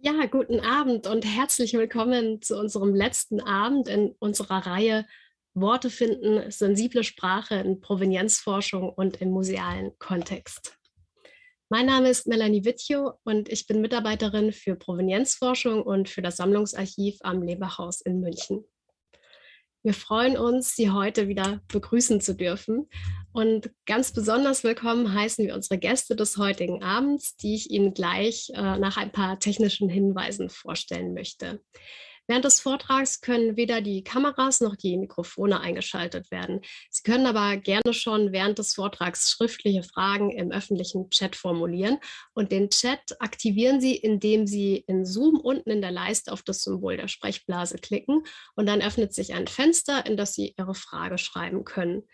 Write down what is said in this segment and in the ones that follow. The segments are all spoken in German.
Ja, guten Abend und herzlich willkommen zu unserem letzten Abend in unserer Reihe Worte finden, sensible Sprache in Provenienzforschung und im musealen Kontext. Mein Name ist Melanie Wittjow und ich bin Mitarbeiterin für Provenienzforschung und für das Sammlungsarchiv am Leberhaus in München. Wir freuen uns, Sie heute wieder begrüßen zu dürfen. Und ganz besonders willkommen heißen wir unsere Gäste des heutigen Abends, die ich Ihnen gleich nach ein paar technischen Hinweisen vorstellen möchte. Während des Vortrags können weder die Kameras noch die Mikrofone eingeschaltet werden. Sie können aber gerne schon während des Vortrags schriftliche Fragen im öffentlichen Chat formulieren. Und den Chat aktivieren Sie, indem Sie in Zoom unten in der Leiste auf das Symbol der Sprechblase klicken. Und dann öffnet sich ein Fenster, in das Sie Ihre Frage schreiben können.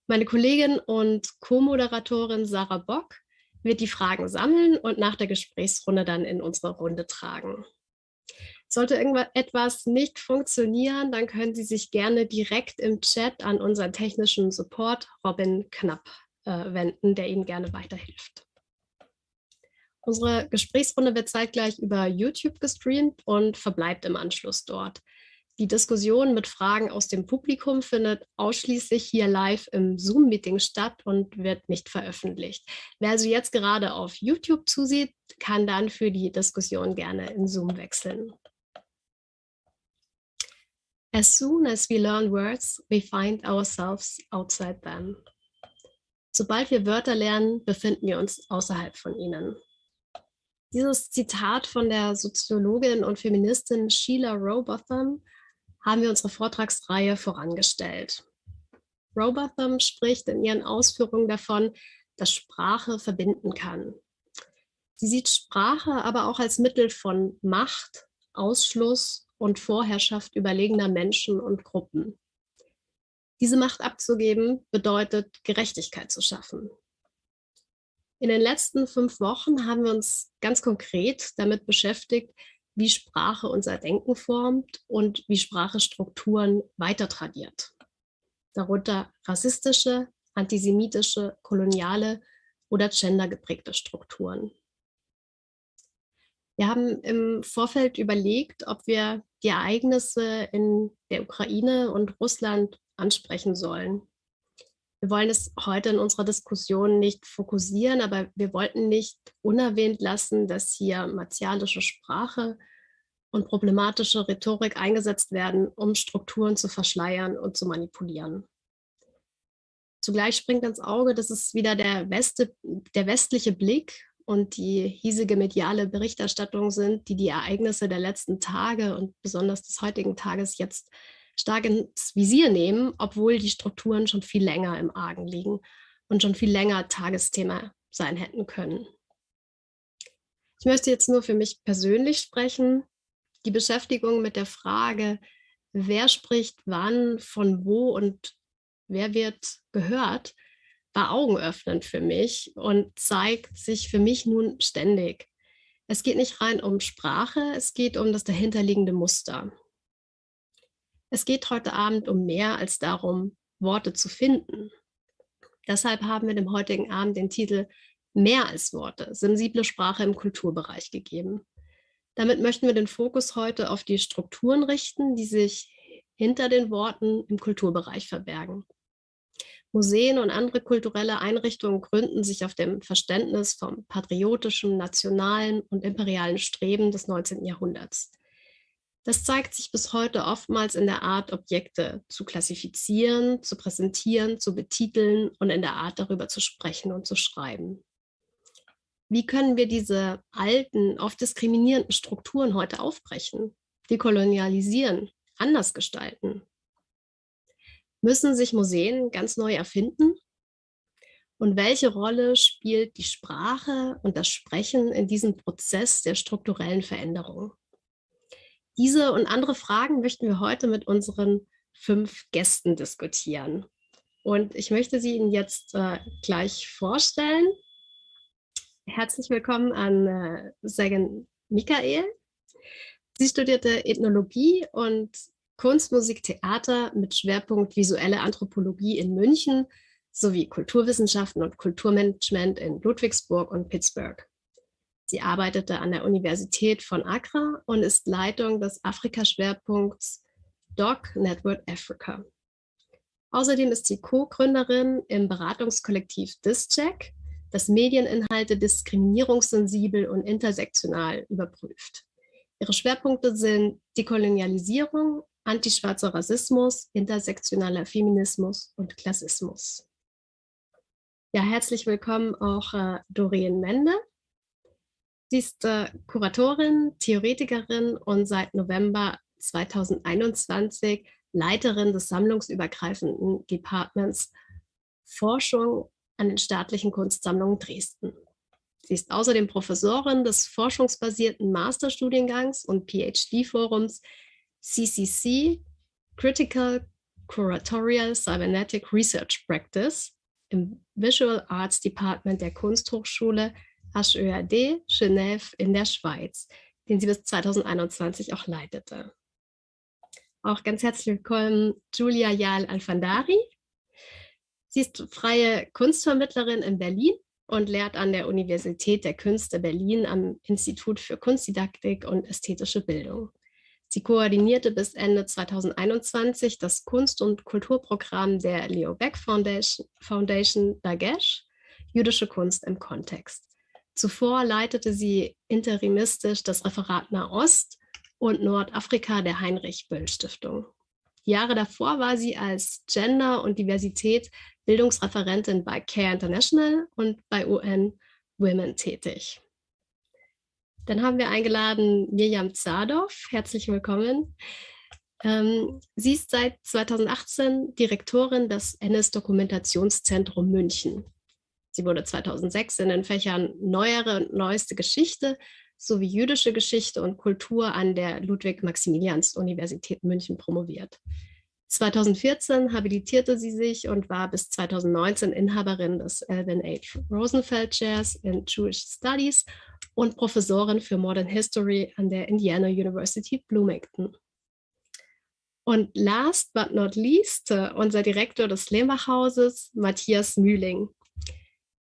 Meine Kollegin und Co-Moderatorin Sarah Bock wird die Fragen sammeln und nach der Gesprächsrunde dann in unsere Runde tragen. Sollte irgendetwas nicht funktionieren, dann können Sie sich gerne direkt im Chat an unseren technischen Support Robin Knapp wenden, der Ihnen gerne weiterhilft. Unsere Gesprächsrunde wird zeitgleich über YouTube gestreamt und verbleibt im Anschluss dort. Die Diskussion mit Fragen aus dem Publikum findet ausschließlich hier live im Zoom-Meeting statt und wird nicht veröffentlicht. Wer also jetzt gerade auf YouTube zusieht, kann dann für die Diskussion gerne in Zoom wechseln. As soon as we learn words, we find ourselves outside them. Sobald wir Wörter lernen, befinden wir uns außerhalb von ihnen. Dieses Zitat von der Soziologin und Feministin Sheila Rowbotham haben wir unsere Vortragsreihe vorangestellt. Rowbotham spricht in ihren Ausführungen davon, dass Sprache verbinden kann. Sie sieht Sprache aber auch als Mittel von Macht, Ausschluss und Vorherrschaft überlegener Menschen und Gruppen. Diese Macht abzugeben bedeutet, Gerechtigkeit zu schaffen. In den letzten 5 Wochen haben wir uns ganz konkret damit beschäftigt, wie Sprache unser Denken formt und wie Sprache Strukturen weiter tradiert. Darunter rassistische, antisemitische, koloniale oder gendergeprägte Strukturen. Wir haben im Vorfeld überlegt, ob wir die Ereignisse in der Ukraine und Russland ansprechen sollen. Wir wollen es heute in unserer Diskussion nicht fokussieren, aber wir wollten nicht unerwähnt lassen, dass hier martialische Sprache und problematische Rhetorik eingesetzt werden, um Strukturen zu verschleiern und zu manipulieren. Zugleich springt ins Auge, dass es wieder der westliche Blick und die hiesige mediale Berichterstattung sind, die die Ereignisse der letzten Tage und besonders des heutigen Tages jetzt stark ins Visier nehmen, obwohl die Strukturen schon viel länger im Argen liegen und schon viel länger Tagesthema sein hätten können. Ich möchte jetzt nur für mich persönlich sprechen. Die Beschäftigung mit der Frage, wer spricht wann, von wo und wer wird gehört, war augenöffnend für mich und zeigt sich für mich nun ständig. Es geht nicht rein um Sprache, es geht um das dahinterliegende Muster. Es geht heute Abend um mehr als darum, Worte zu finden. Deshalb haben wir dem heutigen Abend den Titel Mehr als Worte, sensible Sprache im Kulturbereich gegeben. Damit möchten wir den Fokus heute auf die Strukturen richten, die sich hinter den Worten im Kulturbereich verbergen. Museen und andere kulturelle Einrichtungen gründen sich auf dem Verständnis vom patriotischen, nationalen und imperialen Streben des 19. Jahrhunderts. Das zeigt sich bis heute oftmals in der Art, Objekte zu klassifizieren, zu präsentieren, zu betiteln und in der Art, darüber zu sprechen und zu schreiben. Wie können wir diese alten, oft diskriminierenden Strukturen heute aufbrechen, dekolonialisieren, anders gestalten? Müssen sich Museen ganz neu erfinden? Und welche Rolle spielt die Sprache und das Sprechen in diesem Prozess der strukturellen Veränderung? Diese und andere Fragen möchten wir heute mit unseren 5 Gästen diskutieren. Und ich möchte sie Ihnen jetzt gleich vorstellen. Herzlich willkommen an Segen Michael. Sie studierte Ethnologie und Kunst, Musik, Theater mit Schwerpunkt visuelle Anthropologie in München sowie Kulturwissenschaften und Kulturmanagement in Ludwigsburg und Pittsburgh. Sie arbeitete an der Universität von Accra und ist Leitung des Afrika-Schwerpunkts DOC Network Africa. Außerdem ist sie Co-Gründerin im Beratungskollektiv DISCHECK, das Medieninhalte diskriminierungssensibel und intersektional überprüft. Ihre Schwerpunkte sind Dekolonialisierung, antischwarzer Rassismus, intersektionaler Feminismus und Klassismus. Ja, herzlich willkommen auch Doreen Mende. Sie ist Kuratorin, Theoretikerin und seit November 2021 Leiterin des sammlungsübergreifenden Departments Forschung an den Staatlichen Kunstsammlungen Dresden. Sie ist außerdem Professorin des forschungsbasierten Masterstudiengangs und PhD-Forums CCC, Critical Curatorial Cybernetic Research Practice im Visual Arts Department der Kunsthochschule HEAD Genève in der Schweiz, den sie bis 2021 auch leitete. Auch ganz herzlich willkommen Julia Jahl Alfandari. Sie ist freie Kunstvermittlerin in Berlin und lehrt an der Universität der Künste Berlin am Institut für Kunstdidaktik und ästhetische Bildung. Sie koordinierte bis Ende 2021 das Kunst- und Kulturprogramm der Leo Baeck Foundation Dagesh, Jüdische Kunst im Kontext. Zuvor leitete sie interimistisch das Referat Nahost und Nordafrika der Heinrich-Böll-Stiftung. Die Jahre davor war sie als Gender- und Diversität Bildungsreferentin bei CARE International und bei UN Women tätig. Dann haben wir eingeladen Mirjam Zadorf. Herzlich willkommen. Sie ist seit 2018 Direktorin des NS-Dokumentationszentrum München. Sie wurde 2006 in den Fächern Neuere und Neueste Geschichte sowie Jüdische Geschichte und Kultur an der Ludwig-Maximilians-Universität München promoviert. 2014 habilitierte sie sich und war bis 2019 Inhaberin des Alvin H. Rosenfeld Chairs in Jewish Studies und Professorin für Modern History an der Indiana University Bloomington. Und last but not least, unser Direktor des Lehmbach-Hauses, Matthias Mühling.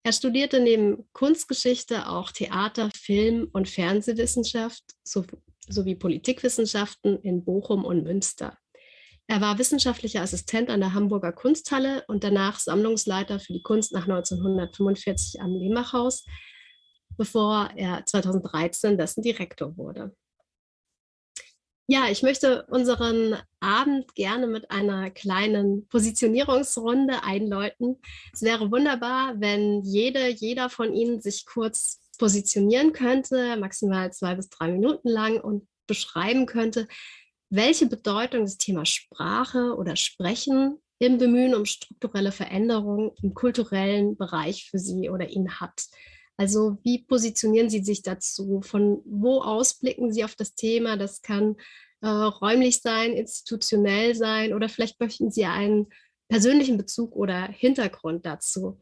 Er studierte neben Kunstgeschichte auch Theater, Film- und Fernsehwissenschaft sowie Politikwissenschaften in Bochum und Münster. Er war wissenschaftlicher Assistent an der Hamburger Kunsthalle und danach Sammlungsleiter für die Kunst nach 1945 am Lehmbach-Haus, bevor er 2013 dessen Direktor wurde. Ja, ich möchte unseren Abend gerne mit einer kleinen Positionierungsrunde einläuten. Es wäre wunderbar, wenn jeder von Ihnen sich kurz positionieren könnte, maximal 2 bis 3 Minuten lang und beschreiben könnte, welche Bedeutung das Thema Sprache oder Sprechen im Bemühen um strukturelle Veränderungen im kulturellen Bereich für Sie oder ihn hat. Also wie positionieren Sie sich dazu? Von wo aus blicken Sie auf das Thema? Das kann räumlich sein, institutionell sein oder vielleicht möchten Sie einen persönlichen Bezug oder Hintergrund dazu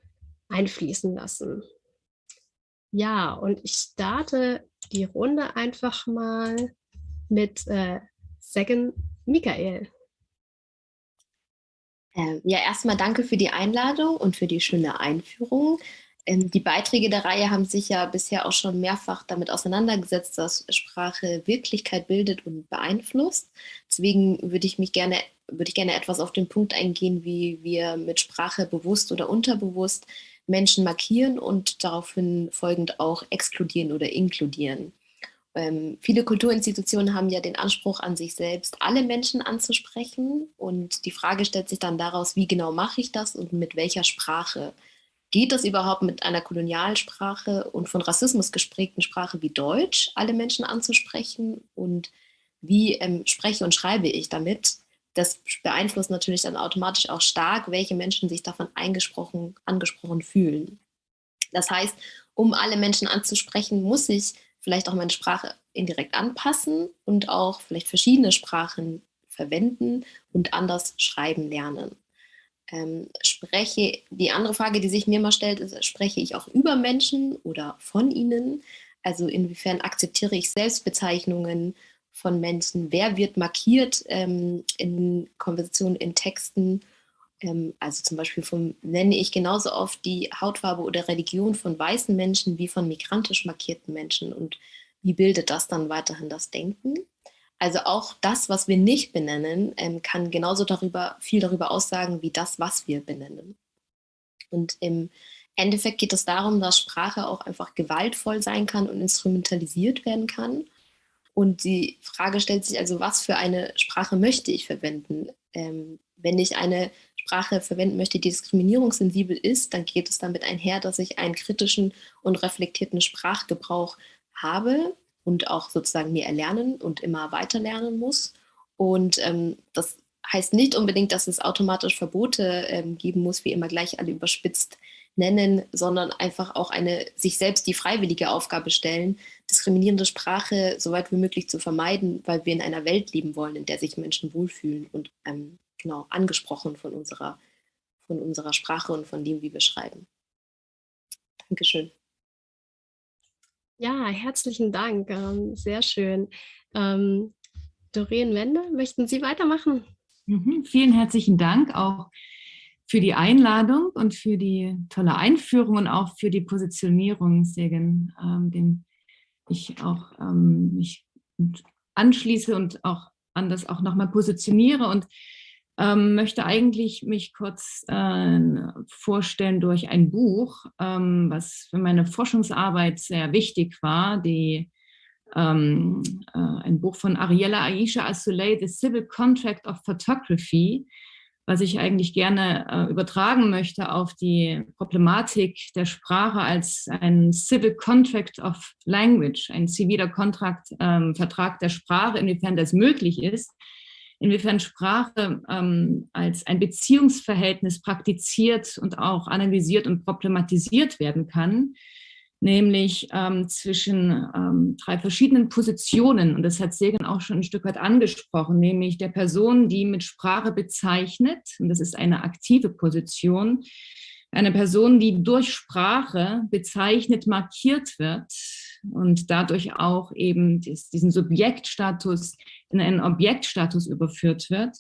einfließen lassen. Ja, und ich starte die Runde einfach mal mit Segen Michael. Ja, erstmal danke für die Einladung und für die schöne Einführung. Die Beiträge der Reihe haben sich ja bisher auch schon mehrfach damit auseinandergesetzt, dass Sprache Wirklichkeit bildet und beeinflusst. Deswegen würde ich gerne etwas auf den Punkt eingehen, wie wir mit Sprache bewusst oder unterbewusst Menschen markieren und daraufhin folgend auch exkludieren oder inkludieren. Viele Kulturinstitutionen haben ja den Anspruch an sich selbst, alle Menschen anzusprechen. Und die Frage stellt sich dann daraus, wie genau mache ich das und mit welcher Sprache? Geht das überhaupt mit einer Kolonialsprache und von Rassismus geprägten Sprache wie Deutsch, alle Menschen anzusprechen? Und wie spreche und schreibe ich damit? Das beeinflusst natürlich dann automatisch auch stark, welche Menschen sich davon angesprochen fühlen. Das heißt, um alle Menschen anzusprechen, muss ich vielleicht auch meine Sprache indirekt anpassen und auch vielleicht verschiedene Sprachen verwenden und anders schreiben lernen. Die andere Frage, die sich mir mal stellt, ist, spreche ich auch über Menschen oder von ihnen? Also inwiefern akzeptiere ich Selbstbezeichnungen von Menschen? Wer wird markiert in Konversationen, in Texten? Also zum Beispiel nenne ich genauso oft die Hautfarbe oder Religion von weißen Menschen wie von migrantisch markierten Menschen. Und wie bildet das dann weiterhin das Denken? Also auch das, was wir nicht benennen, kann genauso viel darüber aussagen wie das, was wir benennen. Und im Endeffekt geht es darum, dass Sprache auch einfach gewaltvoll sein kann und instrumentalisiert werden kann. Und die Frage stellt sich also, was für eine Sprache möchte ich verwenden? Wenn ich eine Sprache verwenden möchte, die diskriminierungssensibel ist, dann geht es damit einher, dass ich einen kritischen und reflektierten Sprachgebrauch habe und auch sozusagen mir erlernen und immer weiter lernen muss. Und das heißt nicht unbedingt, dass es automatisch Verbote geben muss, wie immer gleich alle überspitzt nennen, sondern einfach auch sich selbst die freiwillige Aufgabe stellen, diskriminierende Sprache so weit wie möglich zu vermeiden, weil wir in einer Welt leben wollen, in der sich Menschen wohlfühlen und genau angesprochen von unserer Sprache und von dem, wie wir schreiben. Dankeschön. Ja, herzlichen Dank. Sehr schön. Doreen Wende, möchten Sie weitermachen? Vielen herzlichen Dank auch für die Einladung und für die tolle Einführung und auch für die Positionierung, Segen, den ich auch mich anschließe und auch anders auch nochmal positioniere und möchte eigentlich mich kurz vorstellen durch ein Buch, was für meine Forschungsarbeit sehr wichtig war, ein Buch von Ariella Aisha Azoulay, The Civil Contract of Photography, was ich eigentlich gerne übertragen möchte auf die Problematik der Sprache als ein Civil Contract of Language, ein ziviler Vertrag der Sprache, inwiefern das möglich ist, inwiefern Sprache als ein Beziehungsverhältnis praktiziert und auch analysiert und problematisiert werden kann, nämlich zwischen drei verschiedenen Positionen. Und das hat Segen auch schon ein Stück weit angesprochen, nämlich der Person, die mit Sprache bezeichnet, und das ist eine aktive Position, eine Person, die durch Sprache bezeichnet, markiert wird und dadurch auch eben diesen Subjektstatus in einen Objektstatus überführt wird.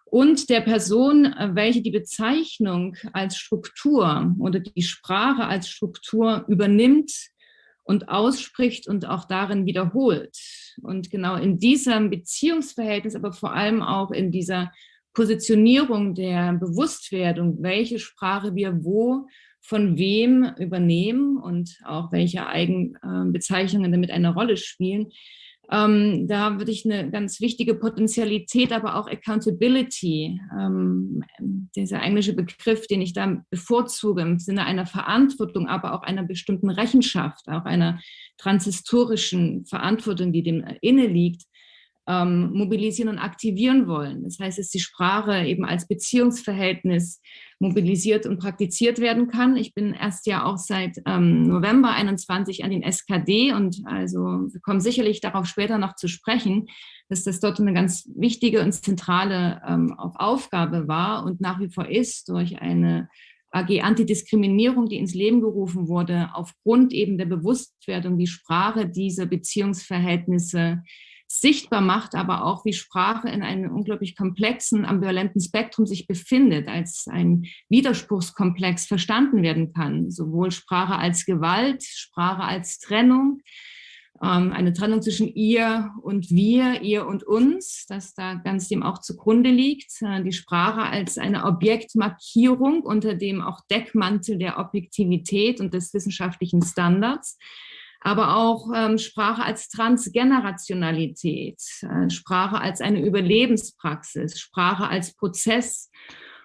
Und der Person, welche die Bezeichnung als Struktur oder die Sprache als Struktur übernimmt und ausspricht und auch darin wiederholt. Und genau in diesem Beziehungsverhältnis, aber vor allem auch in dieser Positionierung der Bewusstwerdung, welche Sprache wir wo von wem übernehmen und auch welche Eigenbezeichnungen damit eine Rolle spielen, da würde ich eine ganz wichtige Potentialität, aber auch Accountability, dieser englische Begriff, den ich da bevorzuge, im Sinne einer Verantwortung, aber auch einer bestimmten Rechenschaft, auch einer transhistorischen Verantwortung, die dem inne liegt, mobilisieren und aktivieren wollen. Das heißt, dass die Sprache eben als Beziehungsverhältnis mobilisiert und praktiziert werden kann. Ich bin erst ja auch seit November 21 an den SKD und also wir kommen sicherlich darauf später noch zu sprechen, dass das dort eine ganz wichtige und zentrale Aufgabe war und nach wie vor ist durch eine AG Antidiskriminierung, die ins Leben gerufen wurde, aufgrund eben der Bewusstwerdung, wie Sprache diese Beziehungsverhältnisse sichtbar macht, aber auch wie Sprache in einem unglaublich komplexen, ambivalenten Spektrum sich befindet, als ein Widerspruchskomplex verstanden werden kann. Sowohl Sprache als Gewalt, Sprache als Trennung, eine Trennung zwischen ihr und wir, ihr und uns, das da ganz dem auch zugrunde liegt. Die Sprache als eine Objektmarkierung unter dem auch Deckmantel der Objektivität und des wissenschaftlichen Standards. Aber auch Sprache als Transgenerationalität, Sprache als eine Überlebenspraxis, Sprache als Prozess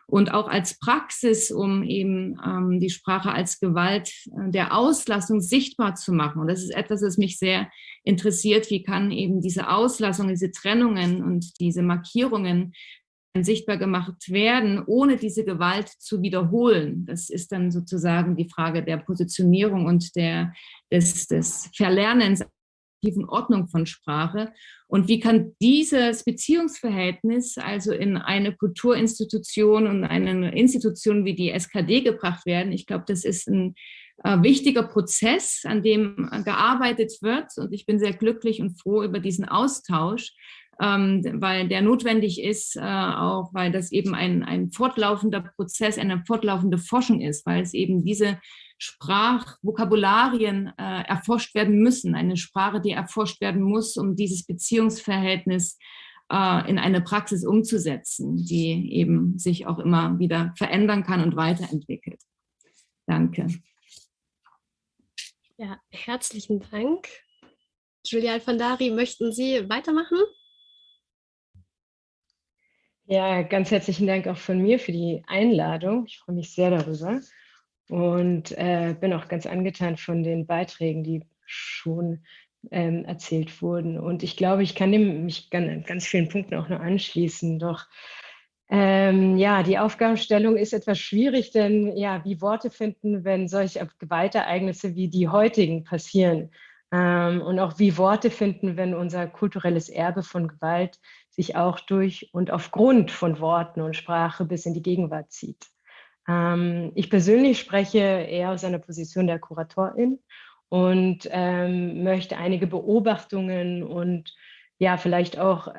und auch als Praxis, um eben die Sprache als Gewalt der Auslassung sichtbar zu machen. Und das ist etwas, das mich sehr interessiert. Wie kann eben diese Auslassung, diese Trennungen und diese Markierungen sichtbar gemacht werden, ohne diese Gewalt zu wiederholen. Das ist dann sozusagen die Frage der Positionierung und des Verlernens der Ordnung von Sprache. Und wie kann dieses Beziehungsverhältnis also in eine Kulturinstitution und eine Institution wie die SKD gebracht werden? Ich glaube, das ist ein wichtiger Prozess, an dem gearbeitet wird. Und ich bin sehr glücklich und froh über diesen Austausch, weil der notwendig ist, auch weil das eben ein fortlaufender Prozess, eine fortlaufende Forschung ist, weil es eben diese Sprachvokabularien erforscht werden müssen, eine Sprache, die erforscht werden muss, um dieses Beziehungsverhältnis in eine Praxis umzusetzen, die eben sich auch immer wieder verändern kann und weiterentwickelt. Danke. Ja, herzlichen Dank. Julia Alfandari, möchten Sie weitermachen? Ja, ganz herzlichen Dank auch von mir für die Einladung. Ich freue mich sehr darüber und bin auch ganz angetan von den Beiträgen, die schon erzählt wurden. Und ich glaube, ich kann mich ganz vielen Punkten auch nur anschließen. Doch ja, die Aufgabenstellung ist etwas schwierig, denn ja, wie Worte finden, wenn solche Gewaltereignisse wie die heutigen passieren? Und auch wie Worte finden, wenn unser kulturelles Erbe von Gewalt sich auch durch und aufgrund von Worten und Sprache bis in die Gegenwart zieht. Ich persönlich spreche eher aus einer Position der Kuratorin und möchte einige Beobachtungen und ja, vielleicht auch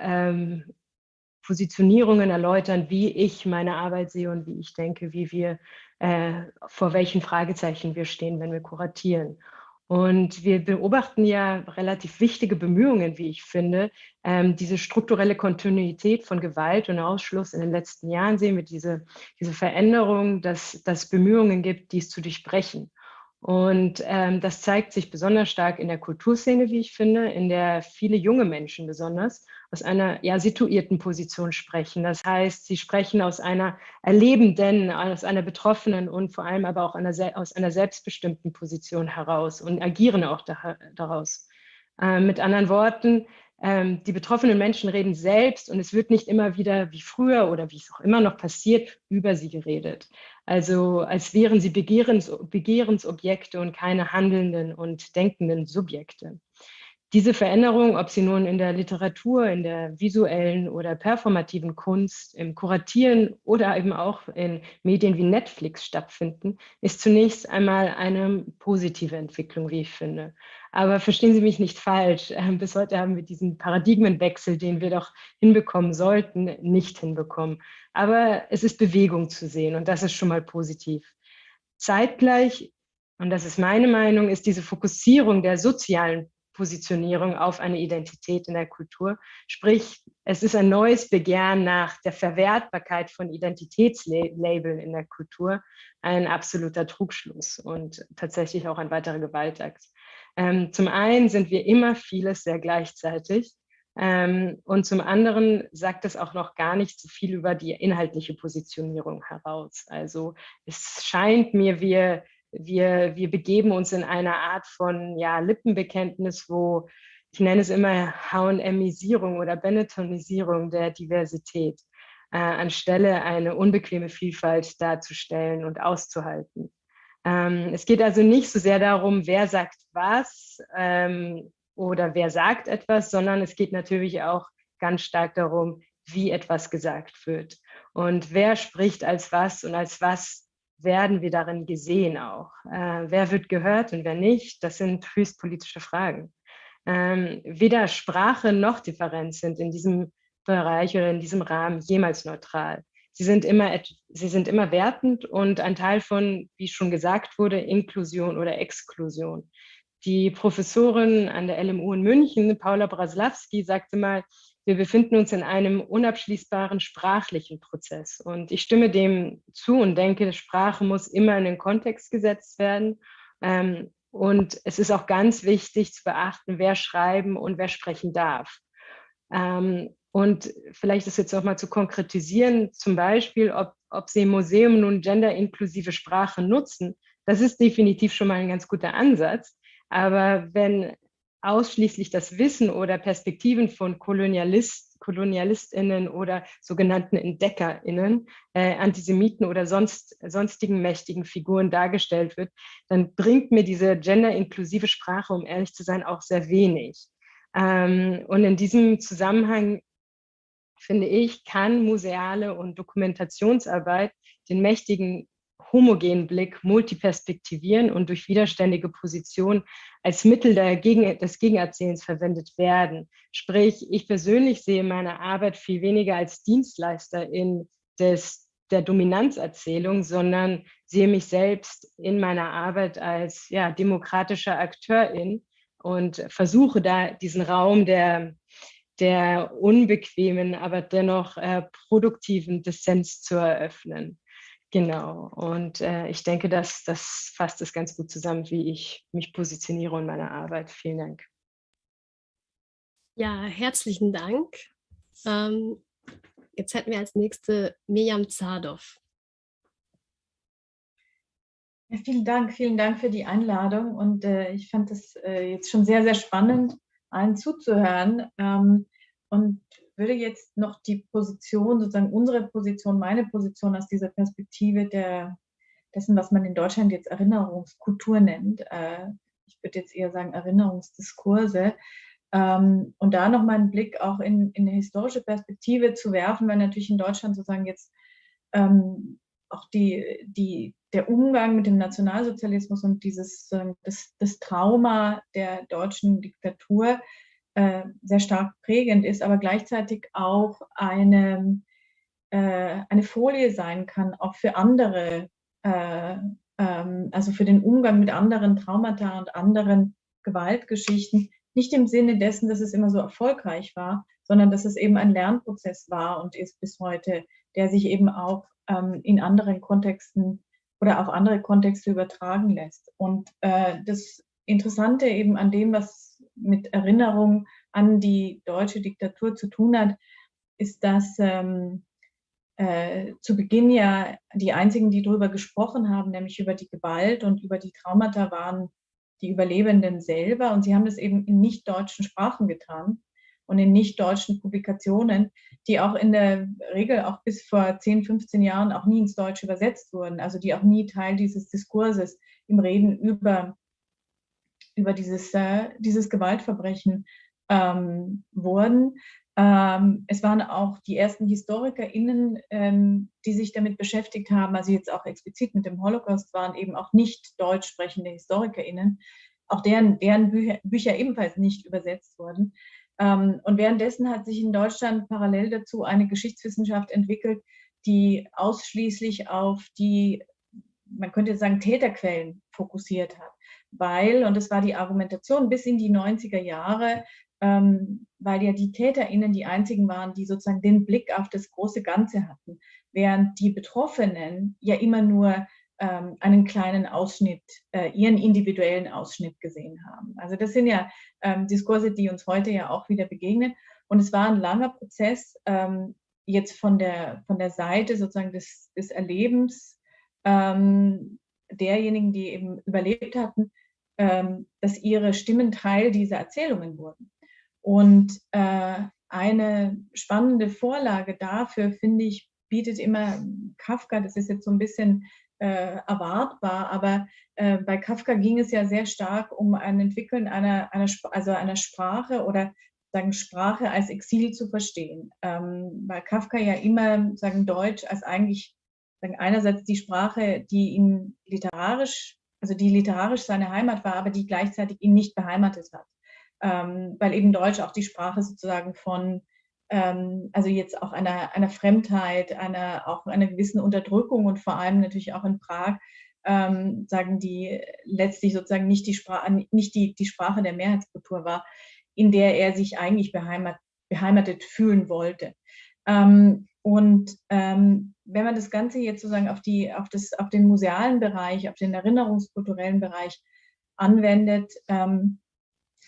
Positionierungen erläutern, wie ich meine Arbeit sehe und wie ich denke, wie wir, vor welchen Fragezeichen wir stehen, wenn wir kuratieren. Und wir beobachten ja relativ wichtige Bemühungen, wie ich finde, diese strukturelle Kontinuität von Gewalt und Ausschluss in den letzten Jahren sehen wir diese Veränderung, dass es Bemühungen gibt, dies zu durchbrechen. Und das zeigt sich besonders stark in der Kulturszene, wie ich finde, in der viele junge Menschen besonders aus einer ja, situierten Position sprechen. Das heißt, sie sprechen aus einer erlebenden, aus einer betroffenen und vor allem aber auch aus einer selbstbestimmten Position heraus und agieren auch daraus. Mit anderen Worten, die betroffenen Menschen reden selbst und es wird nicht immer wieder wie früher oder wie es auch immer noch passiert, über sie geredet. Also als wären sie Begehrensobjekte und keine handelnden und denkenden Subjekte. Diese Veränderung, ob sie nun in der Literatur, in der visuellen oder performativen Kunst, im Kuratieren oder eben auch in Medien wie Netflix stattfinden, ist zunächst einmal eine positive Entwicklung, wie ich finde. Aber verstehen Sie mich nicht falsch, bis heute haben wir diesen Paradigmenwechsel, den wir doch hinbekommen sollten, nicht hinbekommen. Aber es ist Bewegung zu sehen und das ist schon mal positiv. Zeitgleich, und das ist meine Meinung, ist diese Fokussierung der sozialen Positionierung auf eine Identität in der Kultur. Sprich, es ist ein neues Begehren nach der Verwertbarkeit von Identitätslabeln in der Kultur, ein absoluter Trugschluss und tatsächlich auch ein weiterer Gewaltakt. Zum einen sind wir immer vieles sehr gleichzeitig und zum anderen sagt es auch noch gar nicht so viel über die inhaltliche Positionierung heraus. Also es scheint mir, wir begeben uns in eine Art von ja, Lippenbekenntnis, wo ich nenne es immer H&Misierung oder Benettonisierung der Diversität, anstelle eine unbequeme Vielfalt darzustellen und auszuhalten. Es geht also nicht so sehr darum, wer sagt was oder wer sagt etwas, sondern es geht natürlich auch ganz stark darum, wie etwas gesagt wird und wer spricht als was und als was werden wir darin gesehen auch. Wer wird gehört und wer nicht, das sind höchst politische Fragen. Weder Sprache noch Differenz sind in diesem Bereich oder in diesem Rahmen jemals neutral. Sie sind immer wertend und ein Teil von, wie schon gesagt wurde, Inklusion oder Exklusion. Die Professorin an der LMU in München, Paula Braslawski, sagte mal, wir befinden uns in einem unabschließbaren sprachlichen Prozess. Und ich stimme dem zu und denke, Sprache muss immer in den Kontext gesetzt werden. Und es ist auch ganz wichtig zu beachten, wer schreiben und wer sprechen darf. Und vielleicht ist jetzt noch mal zu konkretisieren, zum Beispiel, ob Sie im Museum nun genderinklusive Sprache nutzen. Das ist definitiv schon mal ein ganz guter Ansatz. Aber wenn ausschließlich das Wissen oder Perspektiven von KolonialistInnen oder sogenannten EntdeckerInnen, Antisemiten oder sonstigen mächtigen Figuren dargestellt wird, dann bringt mir diese genderinklusive Sprache, um ehrlich zu sein, auch sehr wenig. Und in diesem Zusammenhang finde ich, kann museale und Dokumentationsarbeit den mächtigen homogenen Blick multiperspektivieren und durch widerständige Positionen als Mittel des Gegenerzählens verwendet werden. Sprich, ich persönlich sehe meine Arbeit viel weniger als Dienstleister der Dominanzerzählung, sondern sehe mich selbst in meiner Arbeit als demokratischer Akteurin und versuche da diesen Raum der unbequemen, aber dennoch produktiven Dissens zu eröffnen. Genau, und ich denke, das fasst es ganz gut zusammen, wie ich mich positioniere in meiner Arbeit. Vielen Dank. Ja, herzlichen Dank. Jetzt hätten wir als nächste Mirjam Zadov. Ja, vielen Dank für die Einladung und ich fand es jetzt schon sehr, sehr spannend, allen zuzuhören und würde jetzt noch die Position, sozusagen unsere Position, meine Position aus dieser Perspektive dessen, was man in Deutschland jetzt Erinnerungskultur nennt. Ich würde jetzt eher sagen Erinnerungsdiskurse. Und da nochmal einen Blick auch in eine historische Perspektive zu werfen, weil natürlich in Deutschland sozusagen jetzt auch der Umgang mit dem Nationalsozialismus und das Trauma der deutschen Diktatur sehr stark prägend ist, aber gleichzeitig auch eine Folie sein kann, auch für andere, also für den Umgang mit anderen Traumata und anderen Gewaltgeschichten, nicht im Sinne dessen, dass es immer so erfolgreich war, sondern dass es eben ein Lernprozess war und ist bis heute, der sich eben auch in anderen Kontexten oder auf andere Kontexte übertragen lässt. Und das Interessante eben an dem, was mit Erinnerung an die deutsche Diktatur zu tun hat, ist, dass zu Beginn ja die einzigen, die darüber gesprochen haben, nämlich über die Gewalt und über die Traumata, waren die Überlebenden selber. Und sie haben das eben in nicht-deutschen Sprachen getan und in nicht-deutschen Publikationen, die auch in der Regel auch bis vor 10, 15 Jahren auch nie ins Deutsche übersetzt wurden, also die auch nie Teil dieses Diskurses im Reden über dieses Gewaltverbrechen wurden. Es waren auch die ersten HistorikerInnen, die sich damit beschäftigt haben, also jetzt auch explizit mit dem Holocaust, waren eben auch nicht deutsch sprechende HistorikerInnen, auch deren Bücher ebenfalls nicht übersetzt wurden. Und währenddessen hat sich in Deutschland parallel dazu eine Geschichtswissenschaft entwickelt, die ausschließlich auf die, man könnte sagen, Täterquellen fokussiert hat. Weil, und das war die Argumentation bis in die 90er Jahre, weil ja die TäterInnen die einzigen waren, die sozusagen den Blick auf das große Ganze hatten, während die Betroffenen ja immer nur einen kleinen Ausschnitt, ihren individuellen Ausschnitt gesehen haben. Also das sind ja Diskurse, die uns heute ja auch wieder begegnen. Und es war ein langer Prozess, jetzt von der Seite sozusagen des Erlebens derjenigen, die eben überlebt hatten, dass ihre Stimmen Teil dieser Erzählungen wurden. Und eine spannende Vorlage dafür, finde ich, bietet immer Kafka. Das ist jetzt so ein bisschen erwartbar, aber bei Kafka ging es ja sehr stark um ein Entwickeln einer Sprache oder sagen Sprache als Exil zu verstehen. Weil Kafka ja immer sagen Deutsch als eigentlich sagen einerseits die Sprache, die ihn literarisch seine Heimat war, aber die gleichzeitig ihn nicht beheimatet hat. Weil eben Deutsch auch die Sprache sozusagen von, also jetzt auch einer Fremdheit, auch einer gewissen Unterdrückung und vor allem natürlich auch in Prag, sagen die letztlich sozusagen nicht die Sprache der Mehrheitskultur war, in der er sich eigentlich beheimatet fühlen wollte. Und wenn man das Ganze jetzt sozusagen auf den musealen Bereich, auf den erinnerungskulturellen Bereich anwendet,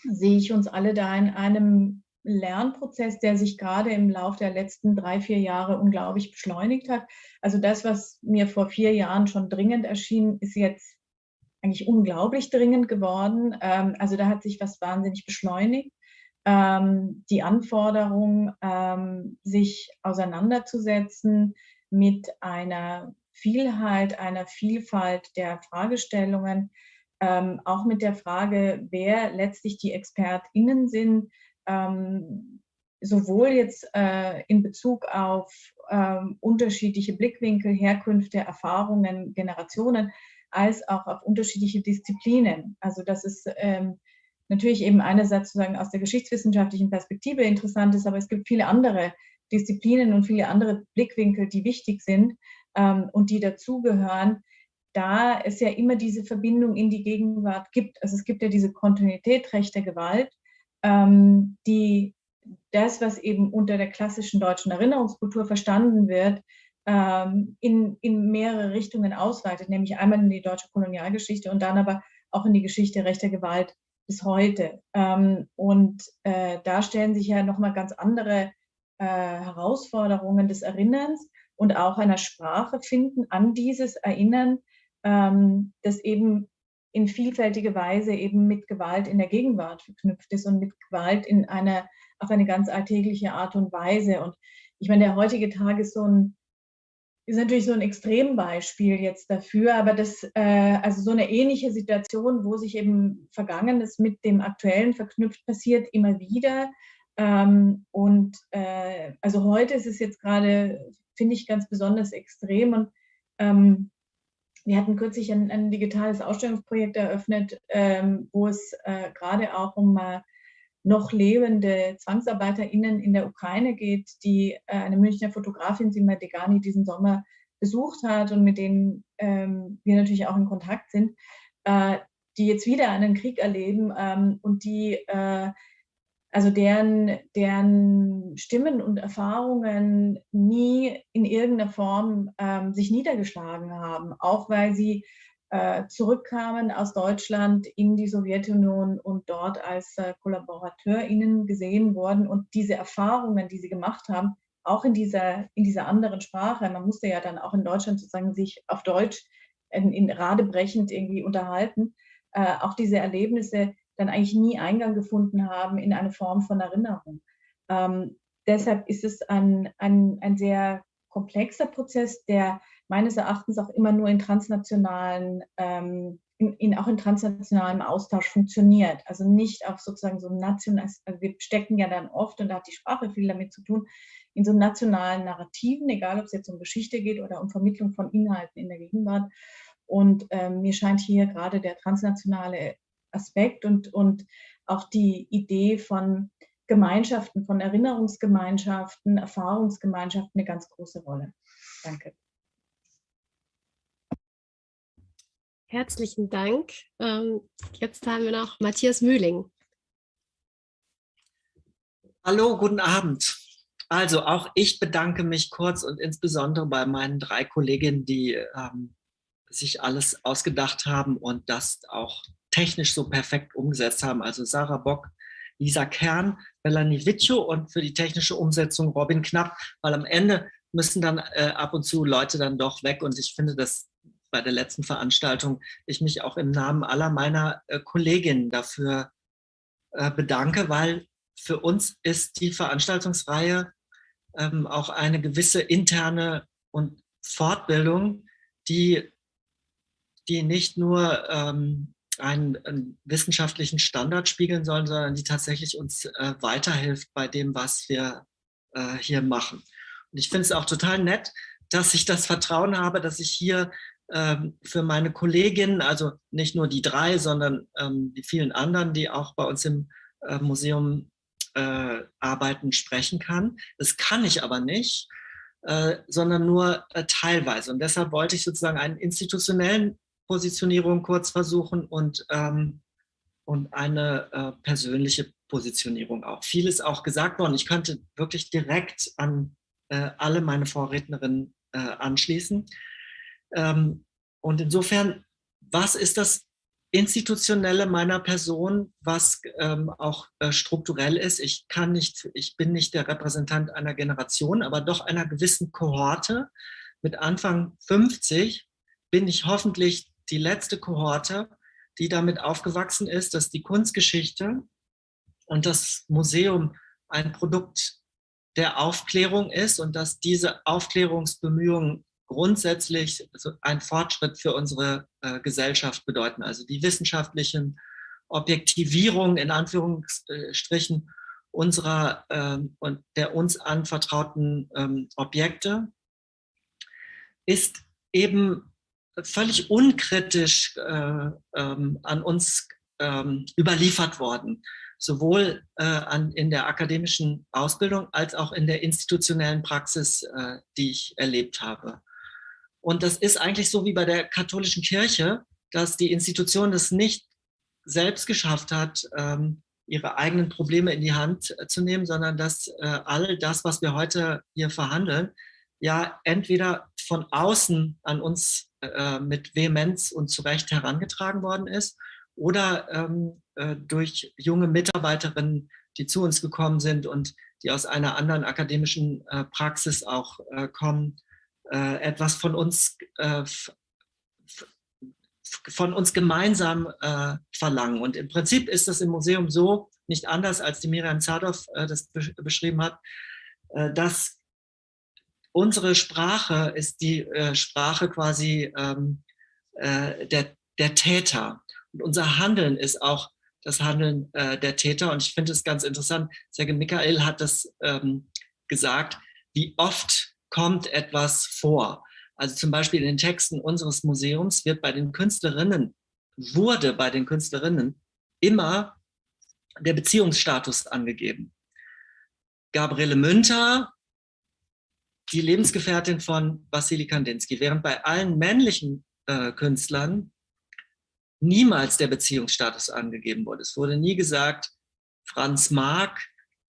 sehe ich uns alle da in einem Lernprozess, der sich gerade im Laufe der letzten 3, 4 Jahre unglaublich beschleunigt hat. Also das, was mir vor 4 Jahren schon dringend erschien, ist jetzt eigentlich unglaublich dringend geworden. Also da hat sich was wahnsinnig beschleunigt. Die Anforderung, sich auseinanderzusetzen mit einer Vielfalt der Fragestellungen, auch mit der Frage, wer letztlich die ExpertInnen sind, sowohl jetzt in Bezug auf unterschiedliche Blickwinkel, Herkünfte, Erfahrungen, Generationen, als auch auf unterschiedliche Disziplinen. Also das ist natürlich eben einerseits sozusagen aus der geschichtswissenschaftlichen Perspektive interessant ist, aber es gibt viele andere Disziplinen und viele andere Blickwinkel, die wichtig sind und die dazugehören, da es ja immer diese Verbindung in die Gegenwart gibt. Also es gibt ja diese Kontinuität rechter Gewalt, die das, was eben unter der klassischen deutschen Erinnerungskultur verstanden wird, in mehrere Richtungen ausweitet, nämlich einmal in die deutsche Kolonialgeschichte und dann aber auch in die Geschichte rechter Gewalt bis heute. Da stellen sich ja nochmal ganz andere Herausforderungen des Erinnerns und auch einer Sprache finden an dieses Erinnern, das eben in vielfältige Weise eben mit Gewalt in der Gegenwart verknüpft ist und mit Gewalt auf eine ganz alltägliche Art und Weise. Und ich meine, der heutige Tag ist natürlich so ein Extrembeispiel jetzt dafür, aber also so eine ähnliche Situation, wo sich eben Vergangenes mit dem Aktuellen verknüpft, passiert immer wieder. Also heute ist es jetzt gerade, finde ich, ganz besonders extrem. Und wir hatten kürzlich ein digitales Ausstellungsprojekt eröffnet, wo es gerade auch um noch lebende ZwangsarbeiterInnen in der Ukraine geht, die eine Münchner Fotografin, Sima Degani, diesen Sommer besucht hat und mit denen wir natürlich auch in Kontakt sind, die jetzt wieder einen Krieg erleben und die also deren Stimmen und Erfahrungen nie in irgendeiner Form sich niedergeschlagen haben, auch weil sie zurückkamen aus Deutschland in die Sowjetunion und dort als KollaborateurInnen gesehen wurden und diese Erfahrungen, die sie gemacht haben, auch in dieser anderen Sprache, man musste ja dann auch in Deutschland sozusagen sich auf Deutsch in radebrechend irgendwie unterhalten, auch diese Erlebnisse dann eigentlich nie Eingang gefunden haben in eine Form von Erinnerung. Deshalb ist es ein sehr komplexer Prozess, der meines Erachtens auch immer nur in transnationalen, auch in transnationalem Austausch funktioniert. Also nicht auf sozusagen so national, also wir stecken ja dann oft, und da hat die Sprache viel damit zu tun, in so nationalen Narrativen, egal ob es jetzt um Geschichte geht oder um Vermittlung von Inhalten in der Gegenwart. Und mir scheint hier gerade der transnationale Aspekt und auch die Idee von Gemeinschaften, von Erinnerungsgemeinschaften, Erfahrungsgemeinschaften eine ganz große Rolle. Danke. Herzlichen Dank. Jetzt haben wir noch Matthias Mühling. Hallo, guten Abend. Also auch ich bedanke mich kurz und insbesondere bei meinen 3 Kolleginnen, die sich alles ausgedacht haben und das auch technisch so perfekt umgesetzt haben. Also Sarah Bock, Lisa Kern, Melanie Witschow und für die technische Umsetzung Robin Knapp, weil am Ende müssen dann ab und zu Leute dann doch weg und ich finde, dass bei der letzten Veranstaltung ich mich auch im Namen aller meiner Kolleginnen dafür bedanke, weil für uns ist die Veranstaltungsreihe auch eine gewisse interne und Fortbildung, die nicht nur einen wissenschaftlichen Standard spiegeln sollen, sondern die tatsächlich uns weiterhilft bei dem, was wir hier machen. Und ich finde es auch total nett, dass ich das Vertrauen habe, dass ich hier für meine Kolleginnen, also nicht nur die 3, sondern die vielen anderen, die auch bei uns im Museum arbeiten, sprechen kann. Das kann ich aber nicht, sondern nur teilweise. Und deshalb wollte ich sozusagen einen institutionellen Positionierung kurz versuchen und eine persönliche Positionierung auch. Vieles auch gesagt worden. Ich könnte wirklich direkt an alle meine Vorrednerinnen anschließen. Und insofern, was ist das Institutionelle meiner Person, was auch strukturell ist? Ich bin nicht der Repräsentant einer Generation, aber doch einer gewissen Kohorte. Mit Anfang 50 bin ich hoffentlich die letzte Kohorte, die damit aufgewachsen ist, dass die Kunstgeschichte und das Museum ein Produkt der Aufklärung ist und dass diese Aufklärungsbemühungen grundsätzlich ein Fortschritt für unsere Gesellschaft bedeuten. Also die wissenschaftlichen Objektivierungen in Anführungsstrichen unserer und der uns anvertrauten Objekte ist eben völlig unkritisch an uns überliefert worden, sowohl in der akademischen Ausbildung als auch in der institutionellen Praxis, die ich erlebt habe. Und das ist eigentlich so wie bei der katholischen Kirche, dass die Institution das nicht selbst geschafft hat, ihre eigenen Probleme in die Hand zu nehmen, sondern dass all das, was wir heute hier verhandeln, ja entweder von außen an uns mit Vehemenz und zu Recht herangetragen worden ist oder durch junge Mitarbeiterinnen, die zu uns gekommen sind und die aus einer anderen akademischen Praxis auch kommen, etwas von uns gemeinsam verlangen. Und im Prinzip ist das im Museum so, nicht anders als die Miriam Zadov das beschrieben hat, dass unsere Sprache ist die Sprache quasi der Täter. Und unser Handeln ist auch das Handeln der Täter. Und ich finde es ganz interessant, Sergej Michael hat das gesagt, wie oft kommt etwas vor. Also zum Beispiel in den Texten unseres Museums wurde bei den Künstlerinnen immer der Beziehungsstatus angegeben. Gabriele Münter, die Lebensgefährtin von Wassily Kandinsky, während bei allen männlichen Künstlern niemals der Beziehungsstatus angegeben wurde. Es wurde nie gesagt, Franz Marc,